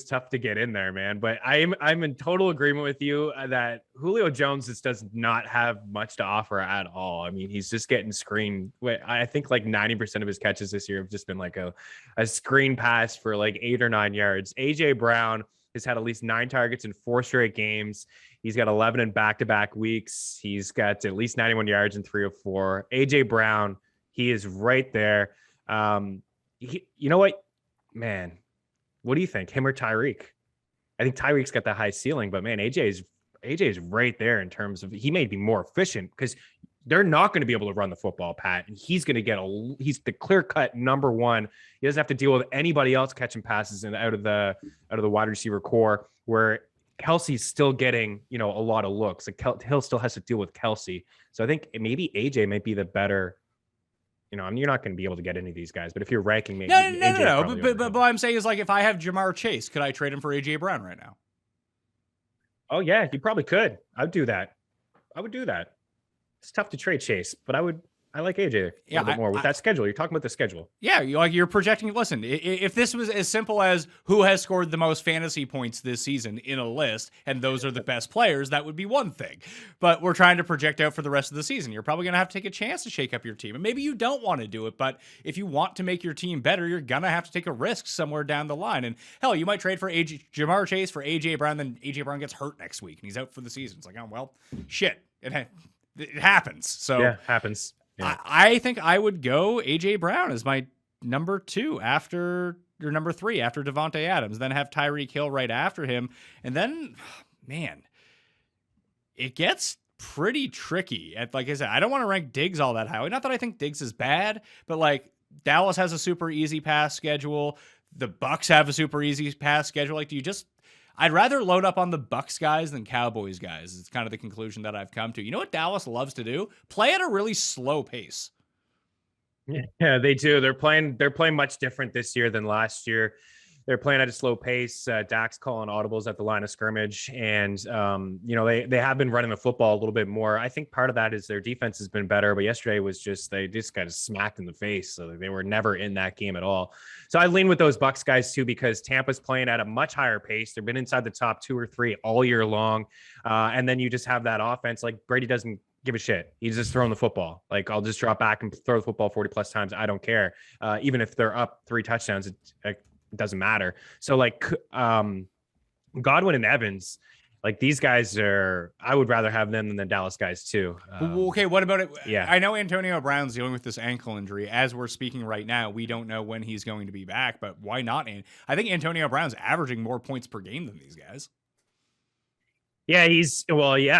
tough to get in there, man. But I'm in total agreement with you that Julio Jones just does not have much to offer at all. I mean, he's just getting screened. I think like 90% of his catches this year have just been like a screen pass for like 8 or 9 yards. AJ Brown has had at least 9 targets in 4 straight games. He's got 11 in back-to-back weeks. He's got at least 91 yards in 3 of 4. AJ Brown, he is right there. You know what, man? What do you think, him or Tyreek? I think Tyreek's got the high ceiling, but man, AJ is right there in terms of he may be more efficient because they're not going to be able to run the football, Pat. And he's going to he's the clear-cut number 1. He doesn't have to deal with anybody else catching passes out of the wide receiver core, where Kelsey's still getting, a lot of looks. Like Hill still has to deal with Kelsey. So I think maybe AJ might be the better, I mean, you're not going to be able to get any of these guys, but if you're ranking, maybe no. But what I'm saying is, like, if I have Jamar Chase, could I trade him for AJ Brown right now? Oh yeah, you probably could. I would do that. It's tough to trade Chase, but I like AJ a little bit more with that schedule. You're talking about the schedule. Yeah, you're projecting. Listen, if this was as simple as who has scored the most fantasy points this season in a list, and those are the best players, that would be one thing. But we're trying to project out for the rest of the season. You're probably going to have to take a chance to shake up your team. And maybe you don't want to do it, but if you want to make your team better, you're going to have to take a risk somewhere down the line. And hell, you might trade for Jamar Chase for AJ Brown, then AJ Brown gets hurt next week, and he's out for the season. It's like, oh, well, shit. It happens. So yeah, happens. Yeah. I think I would go A.J. Brown as my number 2 after your number 3 after Devontae Adams, then have Tyreek Hill right after him. And then, man, it gets pretty tricky. Like I said, I don't want to rank Diggs all that high. Not that I think Diggs is bad, but like Dallas has a super easy pass schedule. The Bucks have a super easy pass schedule. Like, I'd rather load up on the Bucks guys than Cowboys guys. It's kind of the conclusion that I've come to. You know what Dallas loves to do? Play at a really slow pace. Yeah, they do. They're playing much different this year than last year. They're playing at a slow pace. Dak's calling audibles at the line of scrimmage, and they have been running the football a little bit more. I think part of that is their defense has been better, but yesterday was they just got smacked in the face, so they were never in that game at all. So I lean with those Bucks guys too, because Tampa's playing at a much higher pace. They've been inside the top 2 or 3 all year long, and then you just have that offense. Like Brady doesn't give a shit. He's just throwing the football. Like, I'll just drop back and throw the football 40 plus times. I don't care. Even if they're up 3 touchdowns, it doesn't matter. So like Godwin and Evans, like these guys I would rather have them than the Dallas guys too. Okay, what about it? Yeah. I know Antonio Brown's dealing with this ankle injury. As we're speaking right now, we don't know when he's going to be back, but why not? I think Antonio Brown's averaging more points per game than these guys. Yeah,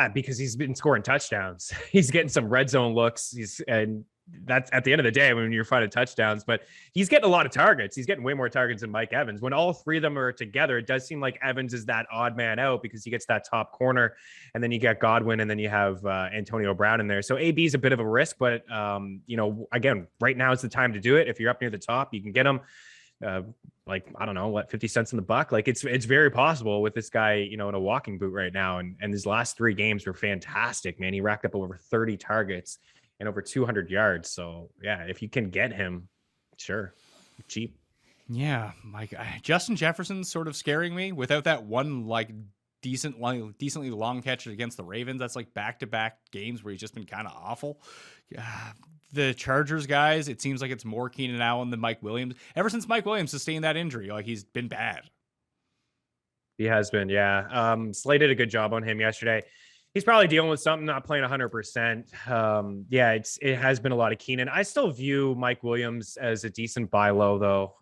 because he's been scoring touchdowns. He's getting some red zone looks. And that's at the end of the day when you're finding touchdowns, but he's getting a lot of targets. He's getting way more targets than Mike Evans. When all 3 of them are together, it does seem like Evans is that odd man out because he gets that top corner, and then you get Godwin, and then you have Antonio Brown in there. So AB is a bit of a risk, but again, right now is the time to do it. If you're up near the top, you can get him. Like, I don't know, what, 50 cents in the buck. Like it's very possible with this guy, in a walking boot right now. And his last 3 games were fantastic, man. He racked up over 30 targets and over 200 yards. So yeah, if you can get him, sure. Cheap. Yeah. Like Justin Jefferson's sort of scaring me without that one, like decently long catch against the Ravens. That's like back-to-back games where he's just been kind of awful. The Chargers guys, it seems like it's more Keenan Allen than Mike Williams. Ever since Mike Williams sustained that injury, like he's been bad. He has been, yeah. Slay did a good job on him yesterday. He's probably dealing with something, not playing 100%. It has been a lot of Keenan. I still view Mike Williams as a decent buy low, though,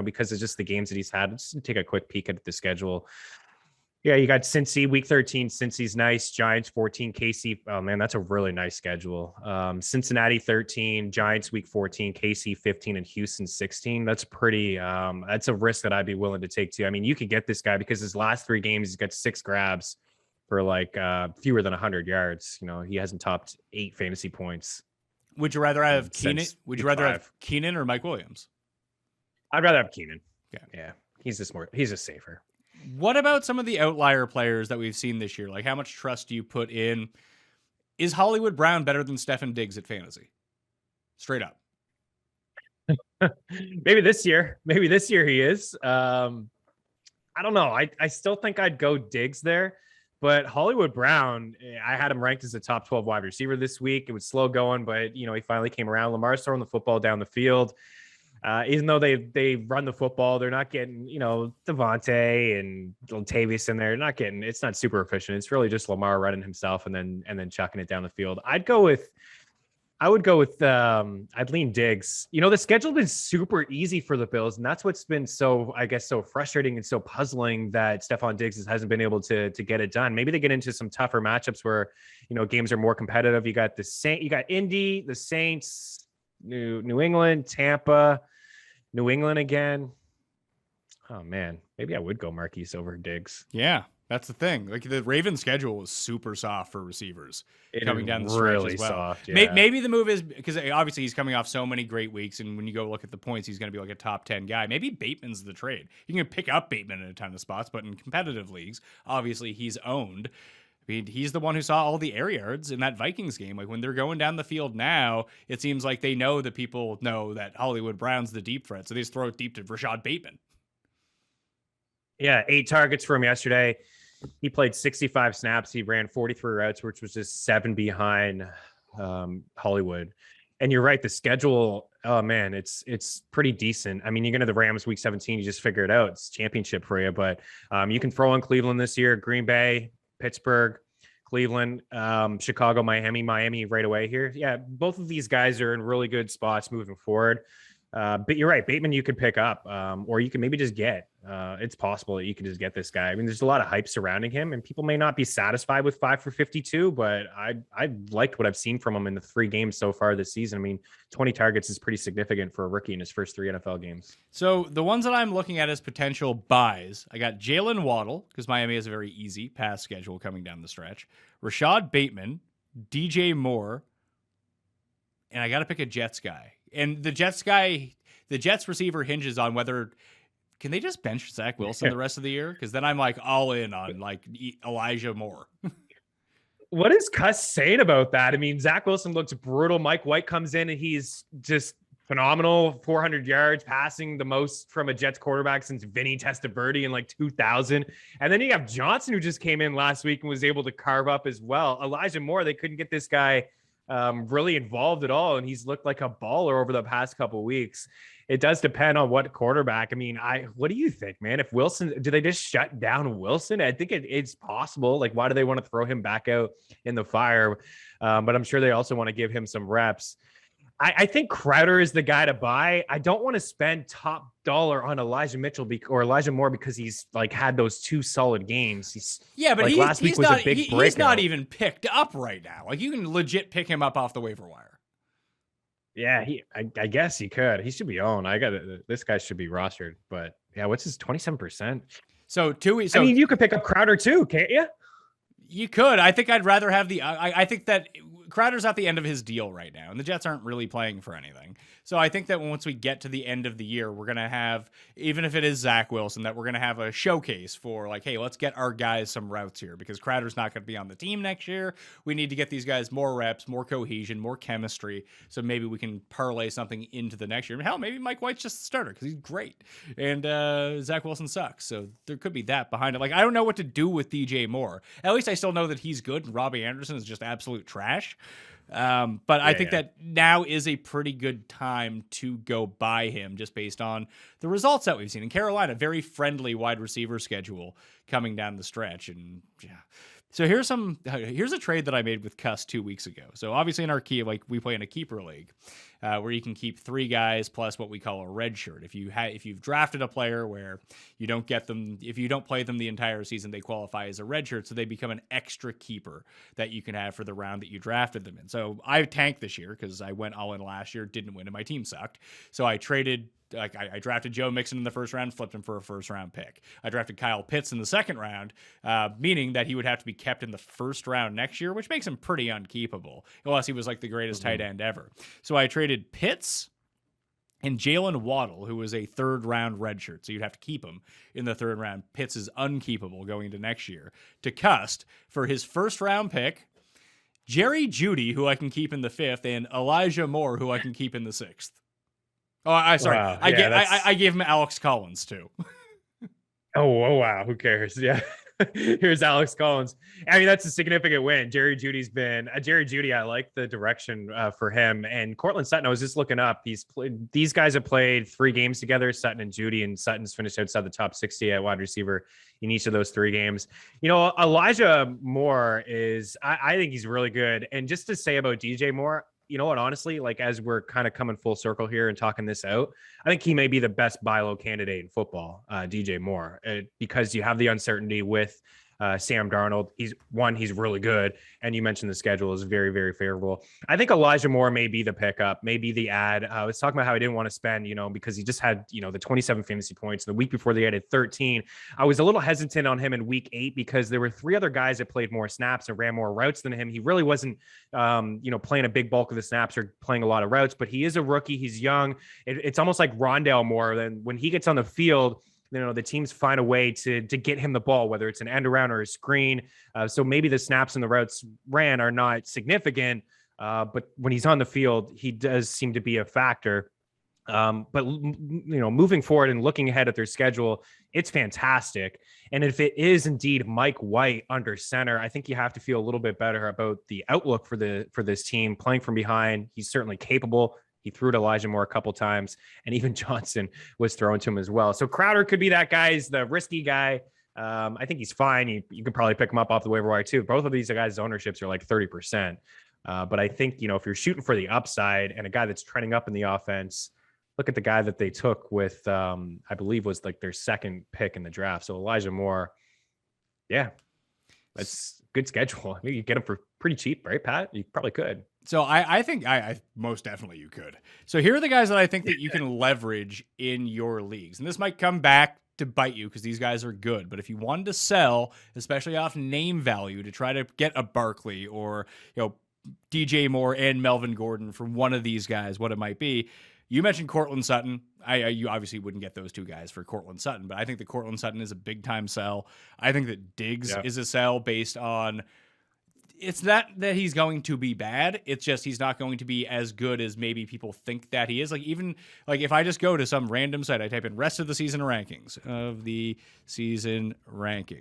because of just the games that he's had. Just take a quick peek at the schedule. Yeah, you got Cincy, week 13. Cincy's nice. Giants 14, KC. Oh, man, that's a really nice schedule. Cincinnati 13, Giants week 14, KC 15, and Houston 16. That's pretty, that's a risk that I'd be willing to take too. I mean, you could get this guy because his last 3 games, he's got 6 grabs for like fewer than 100 yards. He hasn't topped 8 fantasy points. Would you rather have Keenan? Would you rather have Keenan or Mike Williams? I'd rather have Keenan. Yeah. He's just safer. What about some of the outlier players that we've seen this year? Like, how much trust do you put in? Is Hollywood Brown better than Stefan Diggs at fantasy? Straight up. Maybe this year he is. I don't know. I still think I'd go Diggs there, but Hollywood Brown, I had him ranked as a top 12 wide receiver this week. It was slow going, but he finally came around. Lamar's throwing the football down the field. Even though they run the football, they're not getting, Devontae and Latavius in there. They're not getting, it's not super efficient. It's really just Lamar running himself and then chucking it down the field. I'd lean Diggs. The schedule is super easy for the Bills, and that's what's been so frustrating and so puzzling that Stefan Diggs hasn't been able to get it done. Maybe they get into some tougher matchups where, games are more competitive. You got Indy, the Saints, New England, Tampa, New England again. Oh man, maybe I would go Marquise over Diggs. Yeah, that's the thing. Like the Ravens schedule is super soft for receivers coming down the stretch really as well. Soft. Yeah. Maybe the move is because obviously he's coming off so many great weeks, and when you go look at the points, he's going to be like a top 10 guy. Maybe Bateman's the trade. You can pick up Bateman in a ton of spots, but in competitive leagues, obviously he's owned. I mean, he's the one who saw all the air yards in that Vikings game. Like when they're going down the field now, it seems like they know that people know that Hollywood Brown's the deep threat. So they just throw it deep to Rashad Bateman. Yeah, 8 targets for him yesterday. He played 65 snaps. He ran 43 routes, which was just 7 behind Hollywood. And you're right, the schedule, oh man, it's pretty decent. I mean, you're going to the Rams week 17, you just figure it out. It's championship for you. But you can throw in Cleveland this year, Green Bay, Pittsburgh, Cleveland, Chicago, Miami right away here. Yeah, both of these guys are in really good spots moving forward. But you're right, Bateman you could pick up, or you can maybe just get. It's possible that you can just get this guy. I mean, there's a lot of hype surrounding him, and people may not be satisfied with 5 for 52, but I liked what I've seen from him in the 3 games so far this season. I mean, 20 targets is pretty significant for a rookie in his first 3 NFL games. So the ones that I'm looking at as potential buys, I got Jalen Waddle, because Miami has a very easy pass schedule coming down the stretch. Rashad Bateman, DJ Moore, and I got to pick a Jets guy. And the Jets receiver hinges on whether can they just bench Zach Wilson the rest of the year? Because then I'm like all in on like Elijah Moore. What is Cuss saying about that? I mean, Zach Wilson looks brutal. Mike White comes in and he's just phenomenal. 400 yards, passing the most from a Jets quarterback since Vinny Testaverde in like 2000. And then you have Johnson, who just came in last week and was able to carve up as well. Elijah Moore, they couldn't get this guy really involved at all, and he's looked like a baller over the past couple of weeks. It does depend on what quarterback. I mean, what do you think, man? If Wilson, do they just shut down Wilson? I think it's possible. Like, why do they want to throw him back out in the fire? But I'm sure they also want to give him some reps. I think Crowder is the guy to buy. I don't want to spend top dollar on Elijah Mitchell or Elijah Moore because he's like had those 2 solid games. But like, last week was a big breakout. He's not even picked up right now. Like, you can legit pick him up off the waiver wire. Yeah, I guess he could. He should be owned. This guy should be rostered. But yeah, what's his 27%? So 2 weeks. I mean, you could pick up Crowder too, can't you? You could. I think I'd rather have I think that Crowder's at the end of his deal right now, and the Jets aren't really playing for anything. So I think that once we get to the end of the year, we're going to have, even if it is Zach Wilson, that we're going to have a showcase for like, hey, let's get our guys some routes here because Crowder's not going to be on the team next year. We need to get these guys more reps, more cohesion, more chemistry. So maybe we can parlay something into the next year. Hell, maybe Mike White's just the starter because he's great. And Zach Wilson sucks. So there could be that behind it. Like, I don't know what to do with DJ Moore. At least I still know that he's good. And Robbie Anderson is just absolute trash. But I think that now is a pretty good time to go buy him just based on the results that we've seen in Carolina. Very friendly wide receiver schedule coming down the stretch. And yeah. So here's a trade that I made with Cuss 2 weeks ago. So obviously in our we play in a keeper league where you can keep 3 guys plus what we call a red shirt. If you've drafted a player where you don't get them, if you don't play them the entire season, they qualify as a red shirt. So they become an extra keeper that you can have for the round that you drafted them in. So I tanked this year because I went all in last year, didn't win, and my team sucked. So I traded. Like I drafted Joe Mixon in the first round, flipped him for a first round pick. I drafted Kyle Pitts in the second round, meaning that he would have to be kept in the first round next year, which makes him pretty unkeepable, unless he was like the greatest tight end ever. So I traded Pitts and Jalen Waddle, who was a third round redshirt. So you'd have to keep him in the third round. Pitts is unkeepable going into next year, to Cust for his first round pick, Jerry Jeudy, who I can keep in the 5th, and Elijah Moore, who I can keep in the 6th. Oh, sorry. Wow. I gave him Alex Collins too. Oh, wow. Who cares? Yeah. Here's Alex Collins. I mean, that's a significant win. Jerry Jeudy. I like the direction for him. And Cortland Sutton, I was just looking up. These guys have played 3 games together, Sutton and Jeudy, and Sutton's finished outside the top 60 at wide receiver in each of those 3 games. You know, Elijah Moore I think he's really good. And just to say about DJ Moore, you know what, honestly, like as we're kind of coming full circle here and talking this out, I think he may be the best buy low candidate in football, DJ Moore, because you have the uncertainty with Sam Darnold. He's really good. And you mentioned the schedule is very, very favorable. I think Elijah Moore may be the pickup, maybe the ad. I was talking about how I didn't want to spend, because he just had, the 27 fantasy points. The week before they added 13. I was a little hesitant on him in week 8 because there were 3 other guys that played more snaps and ran more routes than him. He really wasn't, playing a big bulk of the snaps or playing a lot of routes, but he is a rookie. He's young. It's almost like Rondale Moore. Then when he gets on the field, the teams find a way to get him the ball, whether it's an end around or a screen. So maybe the snaps and the routes ran are not significant, but when he's on the field, he does seem to be a factor. But moving forward and looking ahead at their schedule, it's fantastic. And if it is indeed Mike White under center, I think you have to feel a little bit better about the outlook for this team playing from behind. He's certainly capable. He threw to Elijah Moore a couple times, and even Johnson was thrown to him as well. So Crowder could be that guy. He's the risky guy. I think he's fine. You could probably pick him up off the waiver wire too. Both of these guys' ownerships are like 30%. But I think, if you're shooting for the upside and a guy that's trending up in the offense, look at the guy that they took with, I believe was like their second pick in the draft. So Elijah Moore, yeah, that's good schedule. I mean, you get him for pretty cheap, right, Pat? You probably could. So I think I most definitely you could. So here are the guys that I think that you can leverage in your leagues. And this might come back to bite you because these guys are good. But if you wanted to sell, especially off name value, to try to get a Barkley or, DJ Moore and Melvin Gordon from one of these guys, what it might be. You mentioned Cortland Sutton. You obviously wouldn't get those two guys for Cortland Sutton, but I think that Cortland Sutton is a big time sell. I think that Diggs is a sell based on, it's not that he's going to be bad. It's just he's not going to be as good as maybe people think that he is. Like even like if I just go to some random site, I type in rest of the season rankings.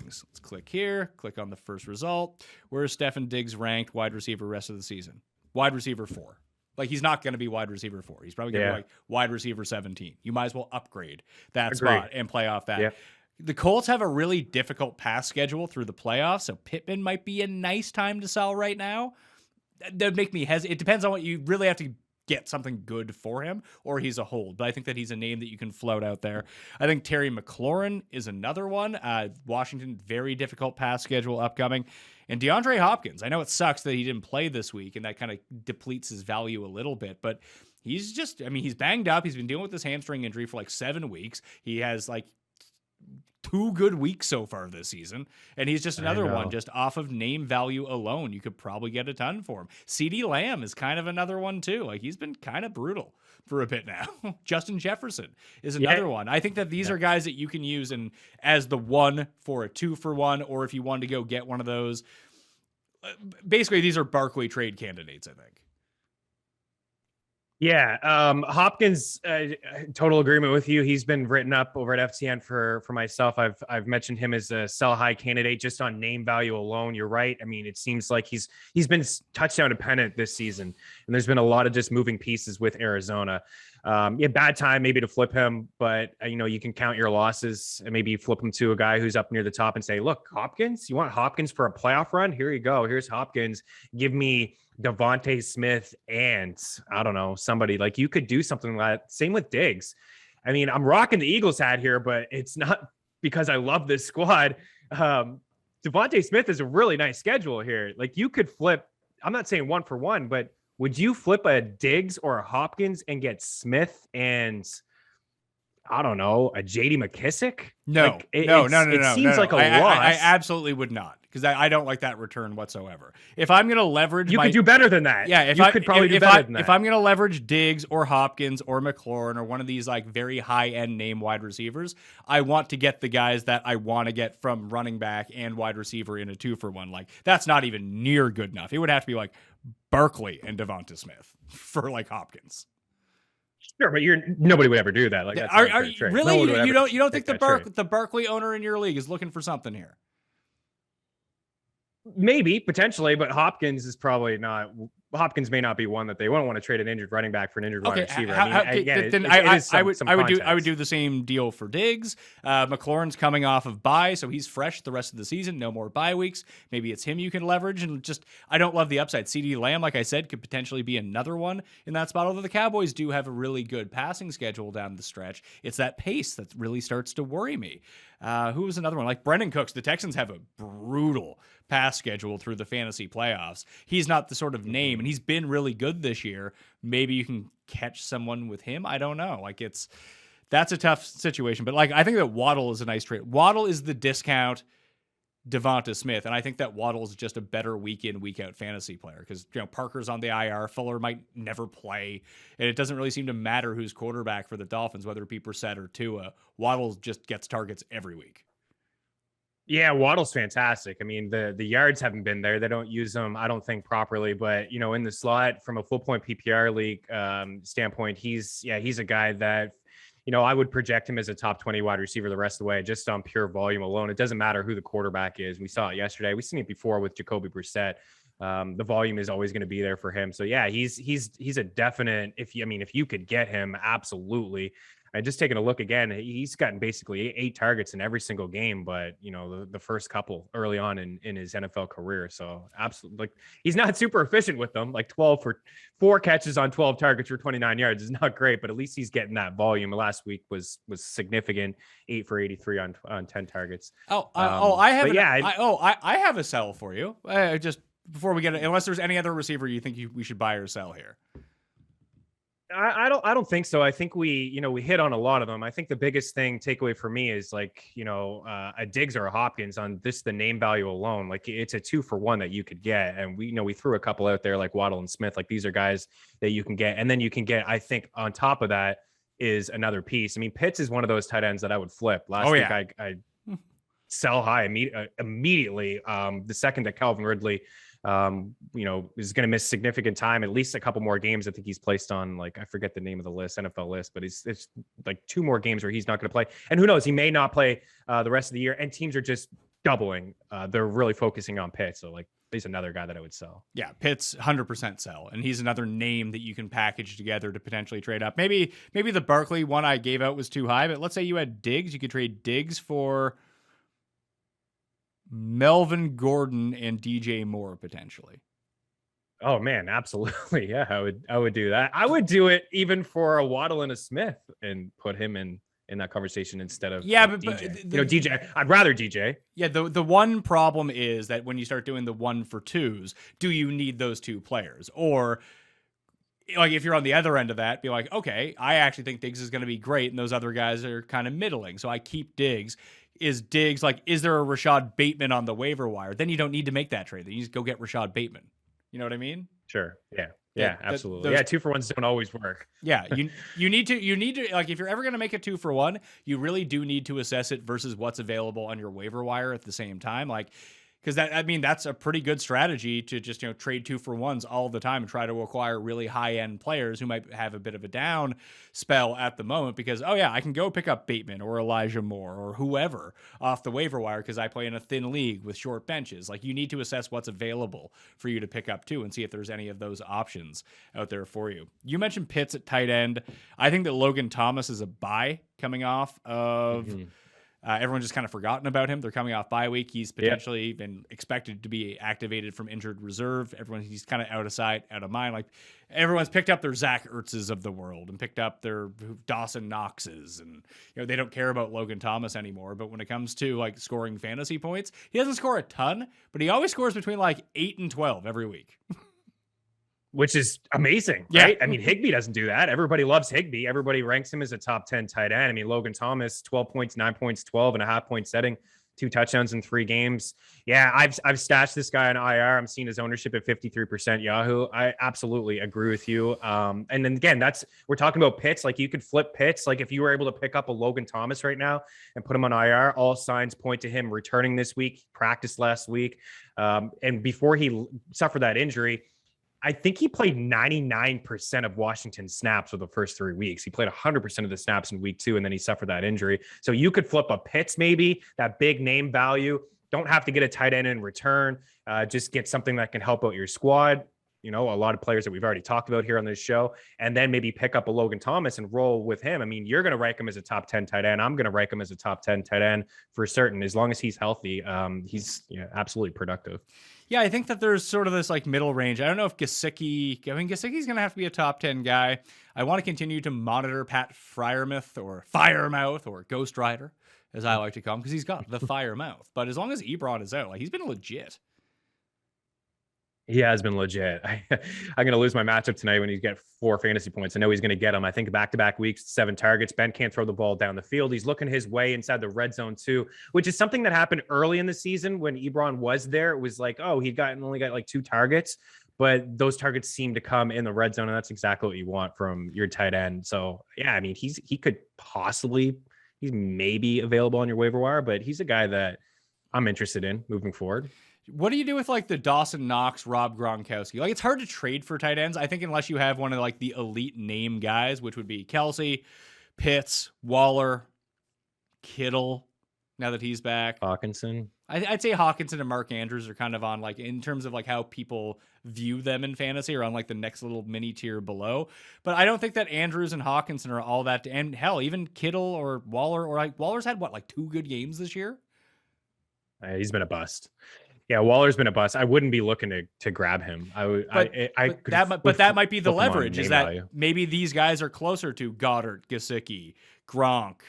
Let's click here, click on the first result. Where's Stefan Diggs ranked wide receiver rest of the season? Wide receiver 4. Like he's not going to be wide receiver 4. He's probably going to be like wide receiver 17. You might as well upgrade that spot and play off that. Yeah. The Colts have a really difficult pass schedule through the playoffs, so Pittman might be a nice time to sell right now. That would make me hesitate. It depends on what you really have to get something good for him, or he's a hold. But I think that he's a name that you can float out there. I think Terry McLaurin is another one. Washington, very difficult pass schedule upcoming. And DeAndre Hopkins. I know it sucks that he didn't play this week, and that kind of depletes his value a little bit, but he's he's banged up. He's been dealing with this hamstring injury for like 7 weeks. He has like 2 good weeks so far this season, and he's just another one just off of name value alone. You could probably get a ton for him. CeeDee Lamb is kind of another one too. Like he's been kind of brutal for a bit now. Justin Jefferson is another one. I think that these are guys that you can use and as the 1 for a 2 for 1, or if you wanted to go get one of those. Basically, these are Barkley trade candidates, I think. Yeah, Hopkins, total agreement with you. He's been written up over at FTN for myself. I've mentioned him as a sell high candidate just on name value alone. You're right. I mean, it seems like he's been touchdown dependent this season, and there's been a lot of just moving pieces with Arizona. Bad time maybe to flip him, but you can count your losses and maybe flip him to a guy who's up near the top and say, look, Hopkins, you want Hopkins for a playoff run? Here you go. Here's Hopkins. Give me Devontae Smith and I don't know, somebody. Like you could do something like that. Same with Diggs. I mean, I'm rocking the Eagles hat here, but it's not because I love this squad. Devontae Smith is a really nice schedule here. Like you could flip, I'm not saying 1 for 1, but would you flip a Diggs or a Hopkins and get Smith and I don't know, a JD McKissick? No. It seems like a loss. I absolutely would not, because I don't like that return whatsoever. If I'm going to leverage, you could do better than that. Yeah, you could probably do better than that. If I'm going to leverage Diggs or Hopkins or McLaurin or one of these like very high end name wide receivers, I want to get the guys that I want to get from running back and wide receiver in a 2 for 1. Like that's not even near good enough. It would have to be like Barkley and Devonta Smith for like Hopkins. Sure, but nobody would ever do that. Like, are you really? You don't think the Barkley owner in your league is looking for something here? Maybe potentially, but Hopkins is probably not. Hopkins may not be one that they won't want to trade an injured running back for an injured wide receiver. I would do the same deal for Diggs. McLaurin's coming off of bye, so he's fresh the rest of the season. No more bye weeks. Maybe it's him you can leverage. And just I don't love the upside. CeeDee Lamb, like I said, could potentially be another one in that spot. Although the Cowboys do have a really good passing schedule down the stretch, it's that pace that really starts to worry me. Who was another one? Like Brendan Cooks. The Texans have a brutal pass schedule through the fantasy playoffs. He's not the sort of name, and he's been really good this year. Maybe you can catch someone with him. I don't know. Like that's a tough situation. But like I think that Waddle is a nice trade. Waddle is the discount Devonta Smith, and I think that Waddle is just a better week in, week out fantasy player because Parker's on the IR, Fuller might never play, and it doesn't really seem to matter who's quarterback for the Dolphins, whether it be Brissett or Tua. Waddle just gets targets every week. Yeah, Waddle's fantastic. I mean, the yards haven't been there. They don't use them, I don't think, properly. But in the slot from a full point PPR league standpoint, he's a guy that. I would project him as a top 20 wide receiver the rest of the way, just on pure volume alone. It doesn't matter who the quarterback is. We saw it yesterday. We've seen it before with Jacoby Brissett. The volume is always going to be there for him. So yeah, he's a definite, if you could get him, absolutely. And just taking a look again, he's gotten basically 8 targets in every single game, but the first couple early on in his NFL career. So absolutely, like, he's not super efficient with them. Like 12 for 4 catches on 12 targets for 29 yards is not great, but at least he's getting that volume. Last week was significant, 8 for 83 on 10 targets. I have a sell for you. Just before we get it, unless there's any other receiver you think we should buy or sell here. I don't think so. I think we hit on a lot of them. I think the biggest takeaway for me is like, a Diggs or a Hopkins on the name value alone. Like, it's a 2-for-1 that you could get. And we threw a couple out there like Waddle and Smith. Like, these are guys that you can get. And then you can get, I think on top of that is another piece. I mean, Pitts is one of those tight ends that I would flip. Last week I sell high immediately. The second that Calvin Ridley is going to miss significant time, at least a couple more games. I think he's placed on, like, I forget the name of the list, NFL list, but it's like 2 more games where he's not going to play. And who knows, he may not play the rest of the year. And teams are just doubling. They're really focusing on Pitts. So, like, he's another guy that I would sell. Yeah, Pitts 100% sell. And he's another name that you can package together to potentially trade up. Maybe the Barkley one I gave out was too high, but let's say you had Diggs. You could trade Diggs for Melvin Gordon and DJ Moore potentially. Oh man, absolutely. Yeah, I would do that. I would do it even for a Waddle and a Smith and put him in that conversation instead of DJ. DJ. I'd rather DJ. Yeah, the one problem is that when you start doing the 1-for-2s, do you need those 2 players? Or, like, if you're on the other end of that, be like, okay, I actually think Diggs is going to be great, and those other guys are kind of middling, so I keep Diggs. Is Diggs, like, is there a Rashad Bateman on the waiver wire? Then you don't need to make that trade. Then you just go get Rashad Bateman. You know what I mean? Sure. Yeah, absolutely. 2-for-1s don't always work. Yeah, you need to, like, if you're ever going to make a 2-for-1, you really do need to assess it versus what's available on your waiver wire at the same time. Like, because that's a pretty good strategy to just, trade 2-for-1s all the time and try to acquire really high-end players who might have a bit of a down spell at the moment because, I can go pick up Bateman or Elijah Moore or whoever off the waiver wire because I play in a thin league with short benches. Like, you need to assess what's available for you to pick up too and see if there's any of those options out there for you. You mentioned Pitts at tight end. I think that Logan Thomas is a buy coming off of... Everyone's just kind of forgotten about him. They're coming off bye week. He's potentially been expected to be activated from injured reserve. He's kind of out of sight, out of mind. Like, everyone's picked up their Zach Ertzes of the world and picked up their Dawson Knoxes, and they don't care about Logan Thomas anymore. But when it comes to, like, scoring fantasy points, he doesn't score a ton, but he always scores between like 8 and 12 every week. Which is amazing, right? I mean, Higbee doesn't do that. Everybody loves Higbee. Everybody ranks him as a top 10 tight end. I mean, Logan Thomas, 12 points, 9 points, 12.5 point setting, 2 touchdowns in 3 games. Yeah, I've stashed this guy on IR. I'm seeing his ownership at 53% Yahoo. I absolutely agree with you. And then again, we're talking about Pitts. Like, you could flip Pitts. Like, if you were able to pick up a Logan Thomas right now and put him on IR, all signs point to him returning this week. He practiced last week. And before he suffered that injury, I think he played 99% of Washington's snaps for the first 3 weeks. He played 100% of the snaps in week 2, and then he suffered that injury. So you could flip a Pitts, maybe that big name value. Don't have to get a tight end in return. Just get something that can help out your squad. A lot of players that we've already talked about here on this show, and then maybe pick up a Logan Thomas and roll with him. I mean, you're going to rank him as a top 10 tight end. I'm going to rank him as a top 10 tight end for certain. As long as he's healthy, he's absolutely productive. Yeah, I think that there's sort of this like middle range. I don't know if Gesicki's going to have to be a top 10 guy. I want to continue to monitor Pat Freiermuth or Firemouth or Ghost Rider, as I like to call him, because he's got the fire mouth. But as long as Ebron is out, like, he's been legit. He has been legit. I'm going to lose my matchup tonight when he gets 4 fantasy points. I know he's going to get them. I think back-to-back weeks, 7 targets. Ben can't throw the ball down the field. He's looking his way inside the red zone too, which is something that happened early in the season when Ebron was there. It was like, oh, only got like 2 targets, but those targets seem to come in the red zone, and that's exactly what you want from your tight end. So yeah, I mean, he's maybe available on your waiver wire, but he's a guy that I'm interested in moving forward. What do you do with like the Dawson Knox, Rob Gronkowski? Like, it's hard to trade for tight ends, I think, unless you have one of like the elite name guys, which would be Kelsey, Pitts, Waller, Kittle, now that he's back. Hawkinson. I'd say Hawkinson and Mark Andrews are kind of on like in terms of like how people view them in fantasy or on like the next little mini tier below. But I don't think that Andrews and Hawkinson are all that. And hell, even Kittle or Waller or like Waller's had what, like 2 good games this year. He's been a bust. Yeah, Waller's been a bust. I wouldn't be looking to grab him. But that might be the leverage is that value. maybe these guys are closer to Goddard, Gesicki, Gronk.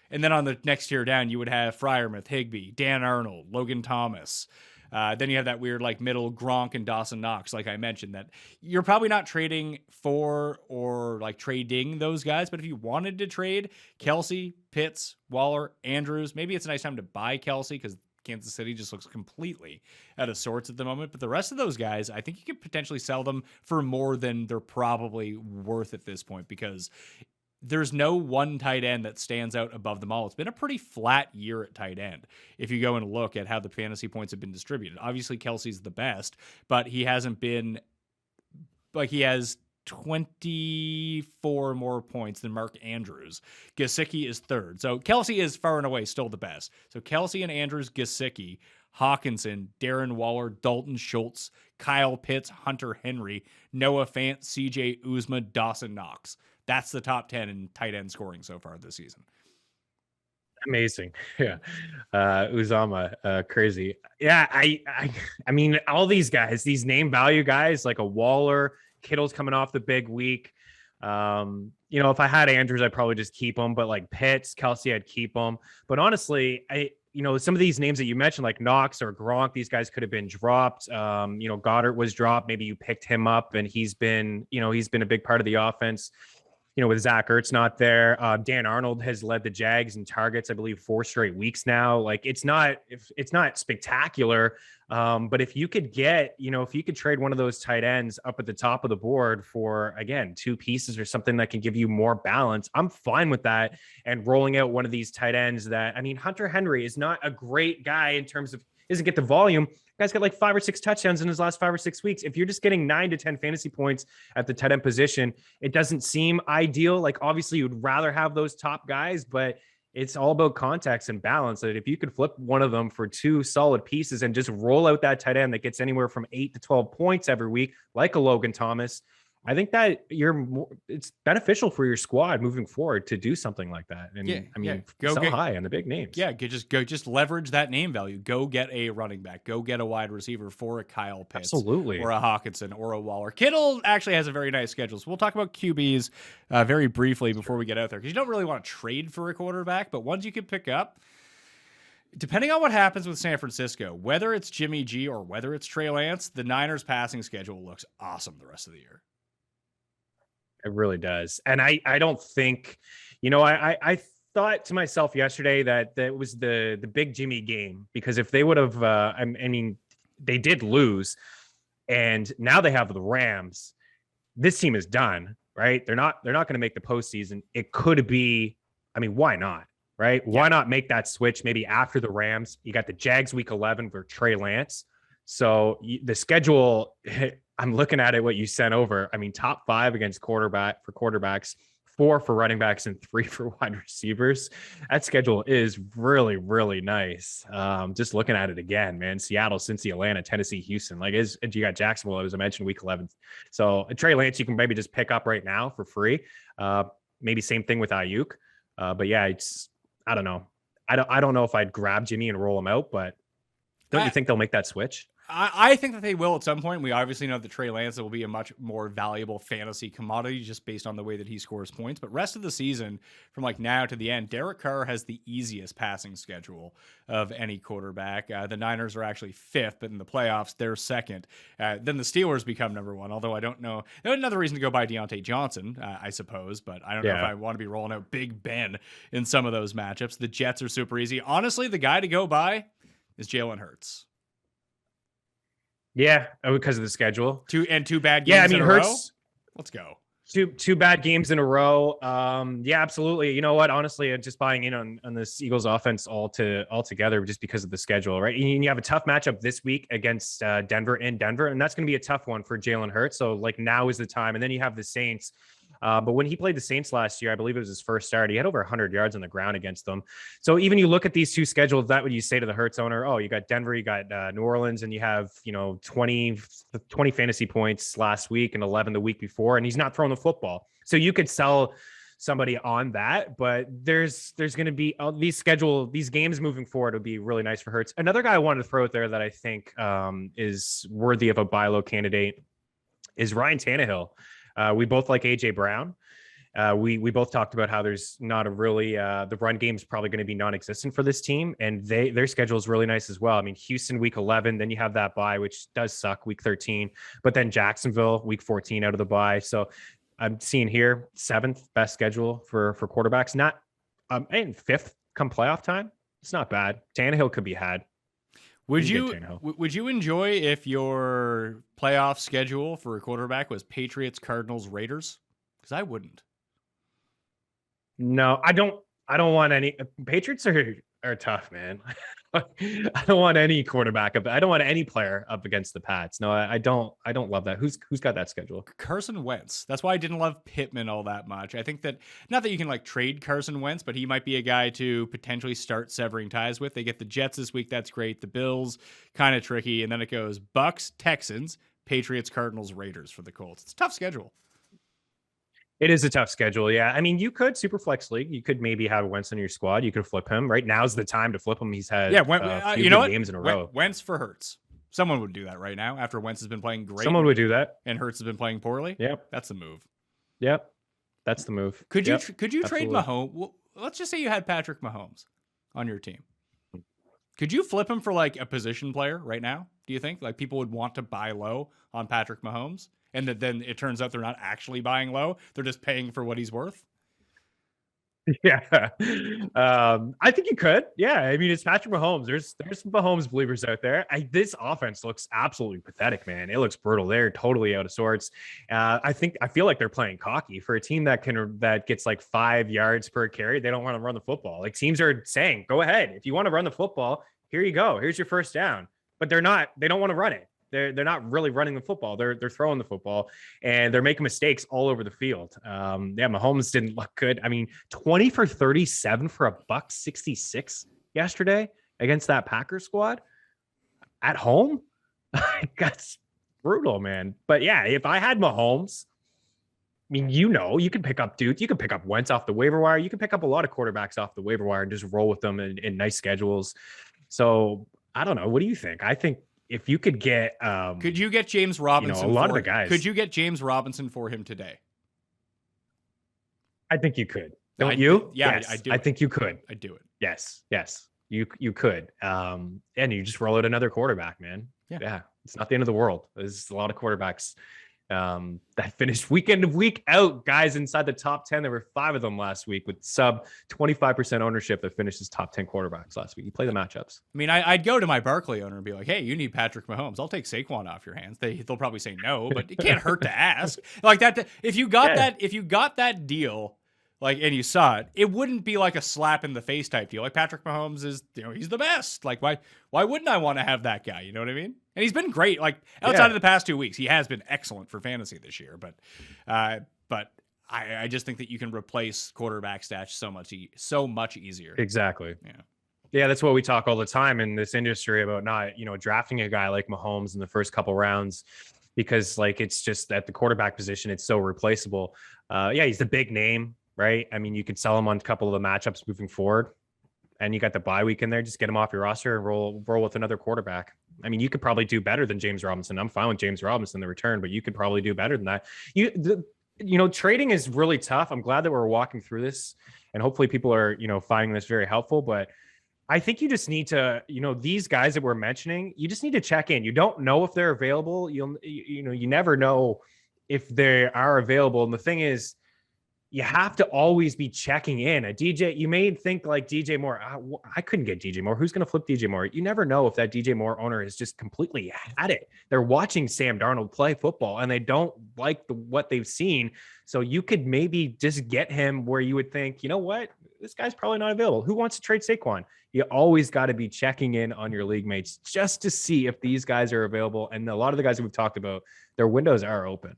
And then on the next tier down, you would have Freiermuth, Higbee, Dan Arnold, Logan Thomas. Then you have that weird like middle Gronk and Dawson Knox, like I mentioned, that you're probably not trading for or like trading those guys. But if you wanted to trade Kelsey, Pitts, Waller, Andrews, maybe it's a nice time to buy Kelsey because Kansas City just looks completely out of sorts at the moment. But the rest of those guys, I think you could potentially sell them for more than they're probably worth at this point because there's no one tight end that stands out above them all. It's been a pretty flat year at tight end. If you go and look at how the fantasy points have been distributed, obviously Kelsey's the best, but he hasn't been like he has 24 more points than Mark Andrews. Gesicki is third. So Kelsey is far and away still the best. So Kelsey and Andrews, Gesicki, Hawkinson, Darren Waller, Dalton Schultz, Kyle Pitts, Hunter Henry, Noah Fant, CJ Uzma, Dawson Knox. That's the top 10 in tight end scoring so far this season. Amazing. Yeah. Uzama, crazy. Yeah. I mean, all these guys, these name value guys, like a Waller, Kittle's coming off the big week. If I had Andrews, I'd probably just keep him, but like Pitts, Kelsey, I'd keep him. But honestly, some of these names that you mentioned, like Knox or Gronk, these guys could have been dropped. Goddard was dropped. Maybe you picked him up and he's been a big part of the offense. With Zach Ertz not there. Dan Arnold has led the Jags in targets, I believe, 4 straight weeks now. Like it's not spectacular. But if you could get, if you could trade one of those tight ends up at the top of the board for, again, 2 pieces or something that can give you more balance, I'm fine with that. And rolling out one of these tight ends Hunter Henry is not a great guy in terms of doesn't get the volume. Guy's got like 5 or 6 touchdowns in his last 5 or 6 weeks. If you're just getting 9 to 10 fantasy points at the tight end position, it doesn't seem ideal. Like obviously you'd rather have those top guys, but it's all about context and balance. That if you could flip one of them for 2 solid pieces and just roll out that tight end that gets anywhere from 8 to 12 points every week, like a Logan Thomas, I think that it's beneficial for your squad moving forward to do something like that. And go sell high on the big names. Yeah, just leverage that name value. Go get a running back. Go get a wide receiver for a Kyle Pitts, absolutely, or a Hawkinson or a Waller. Kittle actually has a very nice schedule, so we'll talk about QBs very briefly before we get out there because you don't really want to trade for a quarterback, but ones you can pick up. Depending on what happens with San Francisco, whether it's Jimmy G or whether it's Trey Lance, the Niners passing schedule looks awesome the rest of the year. It really does. And I don't think, I thought to myself yesterday that was the big Jimmy game, because if they would have, they did lose and now they have the Rams. This team is done, right? They're not going to make the postseason. It could be, why not? Right? Yeah. Why not make that switch maybe after the Rams? You got the Jags week 11 for Trey Lance. So the schedule, I'm looking at it, what you sent over. Top 5 against quarterbacks, 4 for running backs, and 3 for wide receivers. That schedule is really, really nice. Just looking at it again, man. Seattle, Cincy, Atlanta, Tennessee, Houston. You got Jacksonville, as I mentioned, week 11. So Trey Lance, you can maybe just pick up right now for free. Maybe same thing with Ayuk. But yeah, I don't know. I don't know if I'd grab Jimmy and roll him out, but don't you think they'll make that switch? I think that they will at some point. We obviously know that Trey Lance will be a much more valuable fantasy commodity just based on the way that he scores points. But rest of the season, from now to the end, Derek Carr has the easiest passing schedule of any quarterback. The Niners are actually 5th, but in the playoffs, they're 2nd. Then the Steelers become number 1, although I don't know. There's another reason to go buy Deontay Johnson, I suppose, but I don't know if I want to be rolling out Big Ben in some of those matchups. The Jets are super easy. Honestly, the guy to go buy is Jalen Hurts. Yeah, because of the schedule. 2 bad games in a row. Let's go. Two bad games in a row. Yeah, absolutely. You know what? Honestly, just buying in on this Eagles offense altogether just because of the schedule, right? And you have a tough matchup this week against Denver, and that's going to be a tough one for Jalen Hurts. So now is the time. And then you have the Saints. But when he played the Saints last year, I believe it was his first start, he had over 100 yards on the ground against them. So even you look at these two schedules, that would you say to the Hurts owner, oh, you got Denver, you got New Orleans, and you have, 20 fantasy points last week and 11 the week before, and he's not throwing the football. So you could sell somebody on that, but there's going to be these games moving forward would be really nice for Hurts. Another guy I wanted to throw out there that I think is worthy of a buy low candidate is Ryan Tannehill. We both like AJ Brown. We both talked about how there's not a really the run game is probably going to be non-existent for this team, and their schedule is really nice as well. I mean, Houston week 11, then you have that bye, which does suck, week 13, but then Jacksonville week 14 out of the bye. So I'm seeing here 7th best schedule for quarterbacks, not and 5th come playoff time. It's not bad. Tannehill could be had. Would you enjoy if your playoff schedule for a quarterback was Patriots, Cardinals, Raiders? Because I wouldn't. No, I don't want any. Patriots are tough, man. I don't want any quarterback up. I don't want any player up against the Pats. No, I don't love that. Who's got that schedule? Carson Wentz. That's why I didn't love Pittman all that much. I think that not that you can like trade Carson Wentz, but he might be a guy to potentially start severing ties with. They get the Jets this week. That's great. The Bills, kind of tricky. And then it goes Bucks, Texans, Patriots, Cardinals, Raiders for the Colts. It's a tough schedule. It is a tough schedule. Yeah. I mean, you could super flex league. You could maybe have Wentz on your squad. You could flip him. Right now's the time to flip him. He's had a few good games in a row. Wentz for Hurts. Someone would do that right now after Wentz has been playing great. Someone would do that. And Hurts has been playing poorly. Yep. That's the move. Yep. That's the move. Could you Absolutely. trade Mahomes? Well, let's just say you had Patrick Mahomes on your team. Could you flip him for like a position player right now? Do you think like people would want to buy low on Patrick Mahomes? And that then it turns out they're not actually buying low. They're just paying for what he's worth. Yeah. I think you could. Yeah. I mean, it's Patrick Mahomes. There's some Mahomes believers out there. This offense looks absolutely pathetic, man. It looks brutal. They're totally out of sorts. I feel like they're playing cocky for a team that gets like 5 yards per carry. They don't want to run the football. Like teams are saying, go ahead. If you want to run the football, here you go. Here's your first down. But they don't want to run it. They're not really running the football. They're throwing the football, and they're making mistakes all over the field. Mahomes didn't look good. I mean, 20 for 37 for a $166 yesterday against that Packers squad at home. That's brutal, man. But yeah, if I had Mahomes, I mean, you can pick up dudes. You can pick up Wentz off the waiver wire. You can pick up a lot of quarterbacks off the waiver wire and just roll with them in nice schedules. So I don't know. What do you think? I think if you could get, could you get James Robinson? A lot of the guys. Could you get James Robinson for him today? I think you could. Don't you? Yeah, yes, I do. I think you could. I do it. Yes. You could. And you just roll out another quarterback, man. Yeah. It's not the end of the world. There's a lot of quarterbacks that finished week in, week out, guys inside the top 10. There were 5 of them last week with sub 25% ownership that finished as top 10 quarterbacks last week. You play the matchups. I mean, I'd go to my Barkley owner and be like, hey, you need Patrick Mahomes. I'll take Saquon off your hands. They'll probably say no, but it can't hurt to ask. Like that. If you got that deal, like, and you saw it, it wouldn't be like a slap in the face type deal. Like Patrick Mahomes is, he's the best. Like, why wouldn't I want to have that guy? You know what I mean? And he's been great. Like outside of the past 2 weeks, he has been excellent for fantasy this year. But I just think that you can replace quarterback stats so much easier. Exactly. Yeah, that's what we talk all the time in this industry about not, drafting a guy like Mahomes in the first couple rounds because like it's just at the quarterback position, it's so replaceable. He's the big name. Right. I mean, you could sell him on a couple of the matchups moving forward and you got the bye week in there. Just get him off your roster and roll with another quarterback. I mean, you could probably do better than James Robinson. I'm fine with James Robinson in the return, but you could probably do better than that. Trading is really tough. I'm glad that we're walking through this and hopefully people are, finding this very helpful, but I think you just need to, these guys that we're mentioning, you just need to check in. You don't know if they're available. You never know if they are available. And the thing is, you have to always be checking in. A DJ, you may think like DJ Moore. I couldn't get DJ Moore. Who's going to flip DJ Moore? You never know if that DJ Moore owner has just completely had it. They're watching Sam Darnold play football and they don't like what they've seen. So you could maybe just get him where you would think, you know what? This guy's probably not available. Who wants to trade Saquon? You always got to be checking in on your league mates just to see if these guys are available. And a lot of the guys that we've talked about, their windows are open.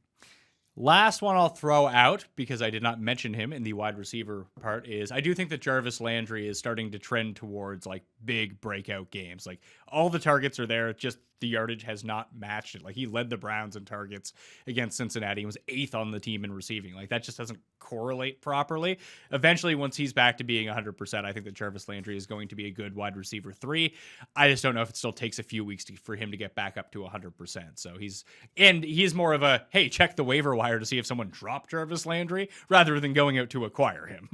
Last one I'll throw out, because I did not mention him in the wide receiver part, is I do think that Jarvis Landry is starting to trend towards like big breakout games. Like all the targets are there, just the yardage has not matched it. Like he led the Browns in targets against Cincinnati and was 8th on the team in receiving. Like that just doesn't correlate properly. Eventually, once he's back to being 100%, I think that Jarvis Landry is going to be a good wide receiver 3. I just don't know if it still takes a few weeks for him to get back up to 100%. So he's more of a, hey, check the waiver wire to see if someone dropped Jarvis Landry rather than going out to acquire him.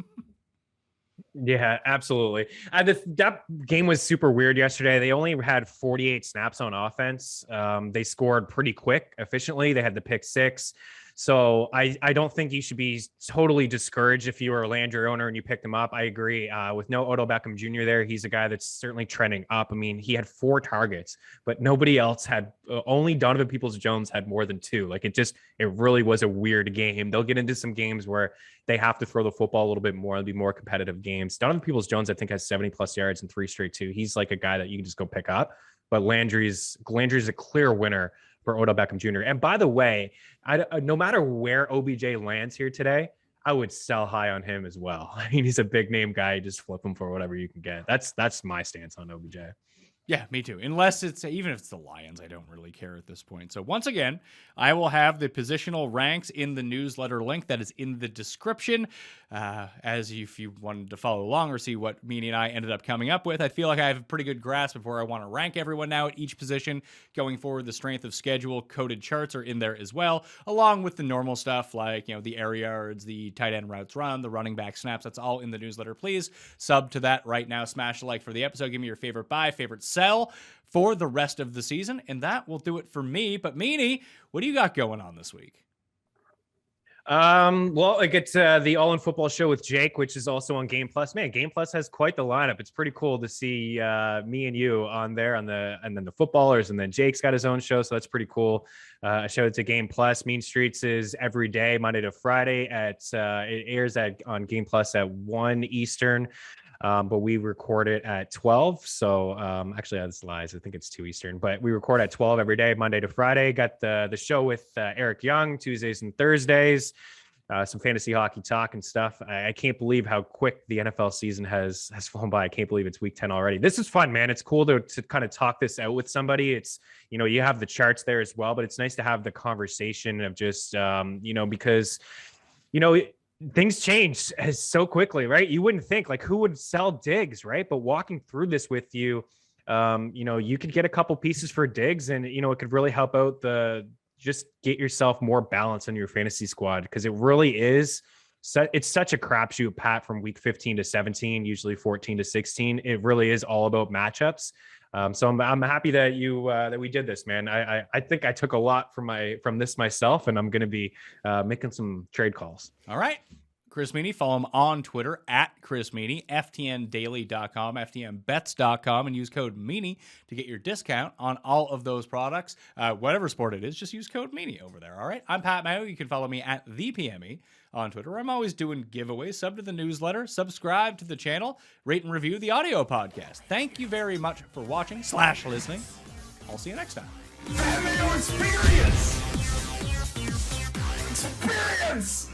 Yeah, absolutely. That game was super weird yesterday. They only had 48 snaps on offense. They scored pretty quick, efficiently. They had the pick 6. So I don't think you should be totally discouraged if you were a Landry owner and you picked him up. I agree. With no Odell Beckham Jr. there, he's a guy that's certainly trending up. I mean, he had 4 targets, but nobody else had. Only Donovan Peoples-Jones had more than 2. Like it really was a weird game. They'll get into some games where they have to throw the football a little bit more. It'll be more competitive games. Donovan Peoples-Jones, I think, has 70+ yards and 3 straight too. He's like a guy that you can just go pick up. But Landry's a clear winner for Odell Beckham Jr. And by the way, no matter where OBJ lands here today, I would sell high on him as well. I mean, he's a big name guy. You just flip him for whatever you can get. That's my stance on OBJ. Yeah, me too. Unless even if it's the Lions, I don't really care at this point. So once again, I will have the positional ranks in the newsletter link that is in the description. As if you wanted to follow along or see what Meaney and I ended up coming up with, I feel like I have a pretty good grasp of where I want to rank everyone now at each position. Going forward, the strength of schedule coded charts are in there as well, along with the normal stuff like the air yards, the tight end routes run, the running back snaps. That's all in the newsletter. Please sub to that right now. Smash the like for the episode. Give me your favorite buy, favorite sell for the rest of the season, and that will do it for me. But Meaney, what do you got going on this week? Well, I get the All In Football show with Jake, which is also on Game Plus. Man, Game Plus has quite the lineup. It's pretty cool to see me and you on there and then the footballers, and then Jake's got his own show, so that's pretty cool. A show to Game Plus. Mean Streets is every day, Monday to Friday it airs on Game Plus at 1 Eastern. But we record it at 12. So actually, that's lies. I think it's 2 Eastern, but we record at 12 every day, Monday to Friday. Got the show with Eric Young Tuesdays and Thursdays. Some fantasy hockey talk and stuff. I can't believe how quick the NFL season has flown by. I can't believe it's week 10 already. This is fun, man. It's cool to kind of talk this out with somebody. It's, you have the charts there as well, but it's nice to have the conversation of just, because, things change so quickly, right? You wouldn't think, like, who would sell Diggs, right? But walking through this with you, you could get a couple pieces for Diggs, and it could really help out just get yourself more balance on your fantasy squad, because it really is. It's such a crapshoot, Pat, from week 15 to 17, usually 14 to 16. It really is all about matchups. So I'm happy that that we did this, man. I think I took a lot from this myself, and I'm going to be making some trade calls. All right. Chris Meaney, follow him on Twitter at Chris Meaney, ftndaily.com, ftnbets.com, and use code Meaney to get your discount on all of those products. Whatever sport it is, just use code Meaney over there. All right. I'm Pat Mayo. You can follow me at ThePME on Twitter. I'm always doing giveaways. Sub to the newsletter, subscribe to the channel, rate and review the audio podcast. Thank you very much for watching / listening. I'll see you next time. Mayo Experience! Experience!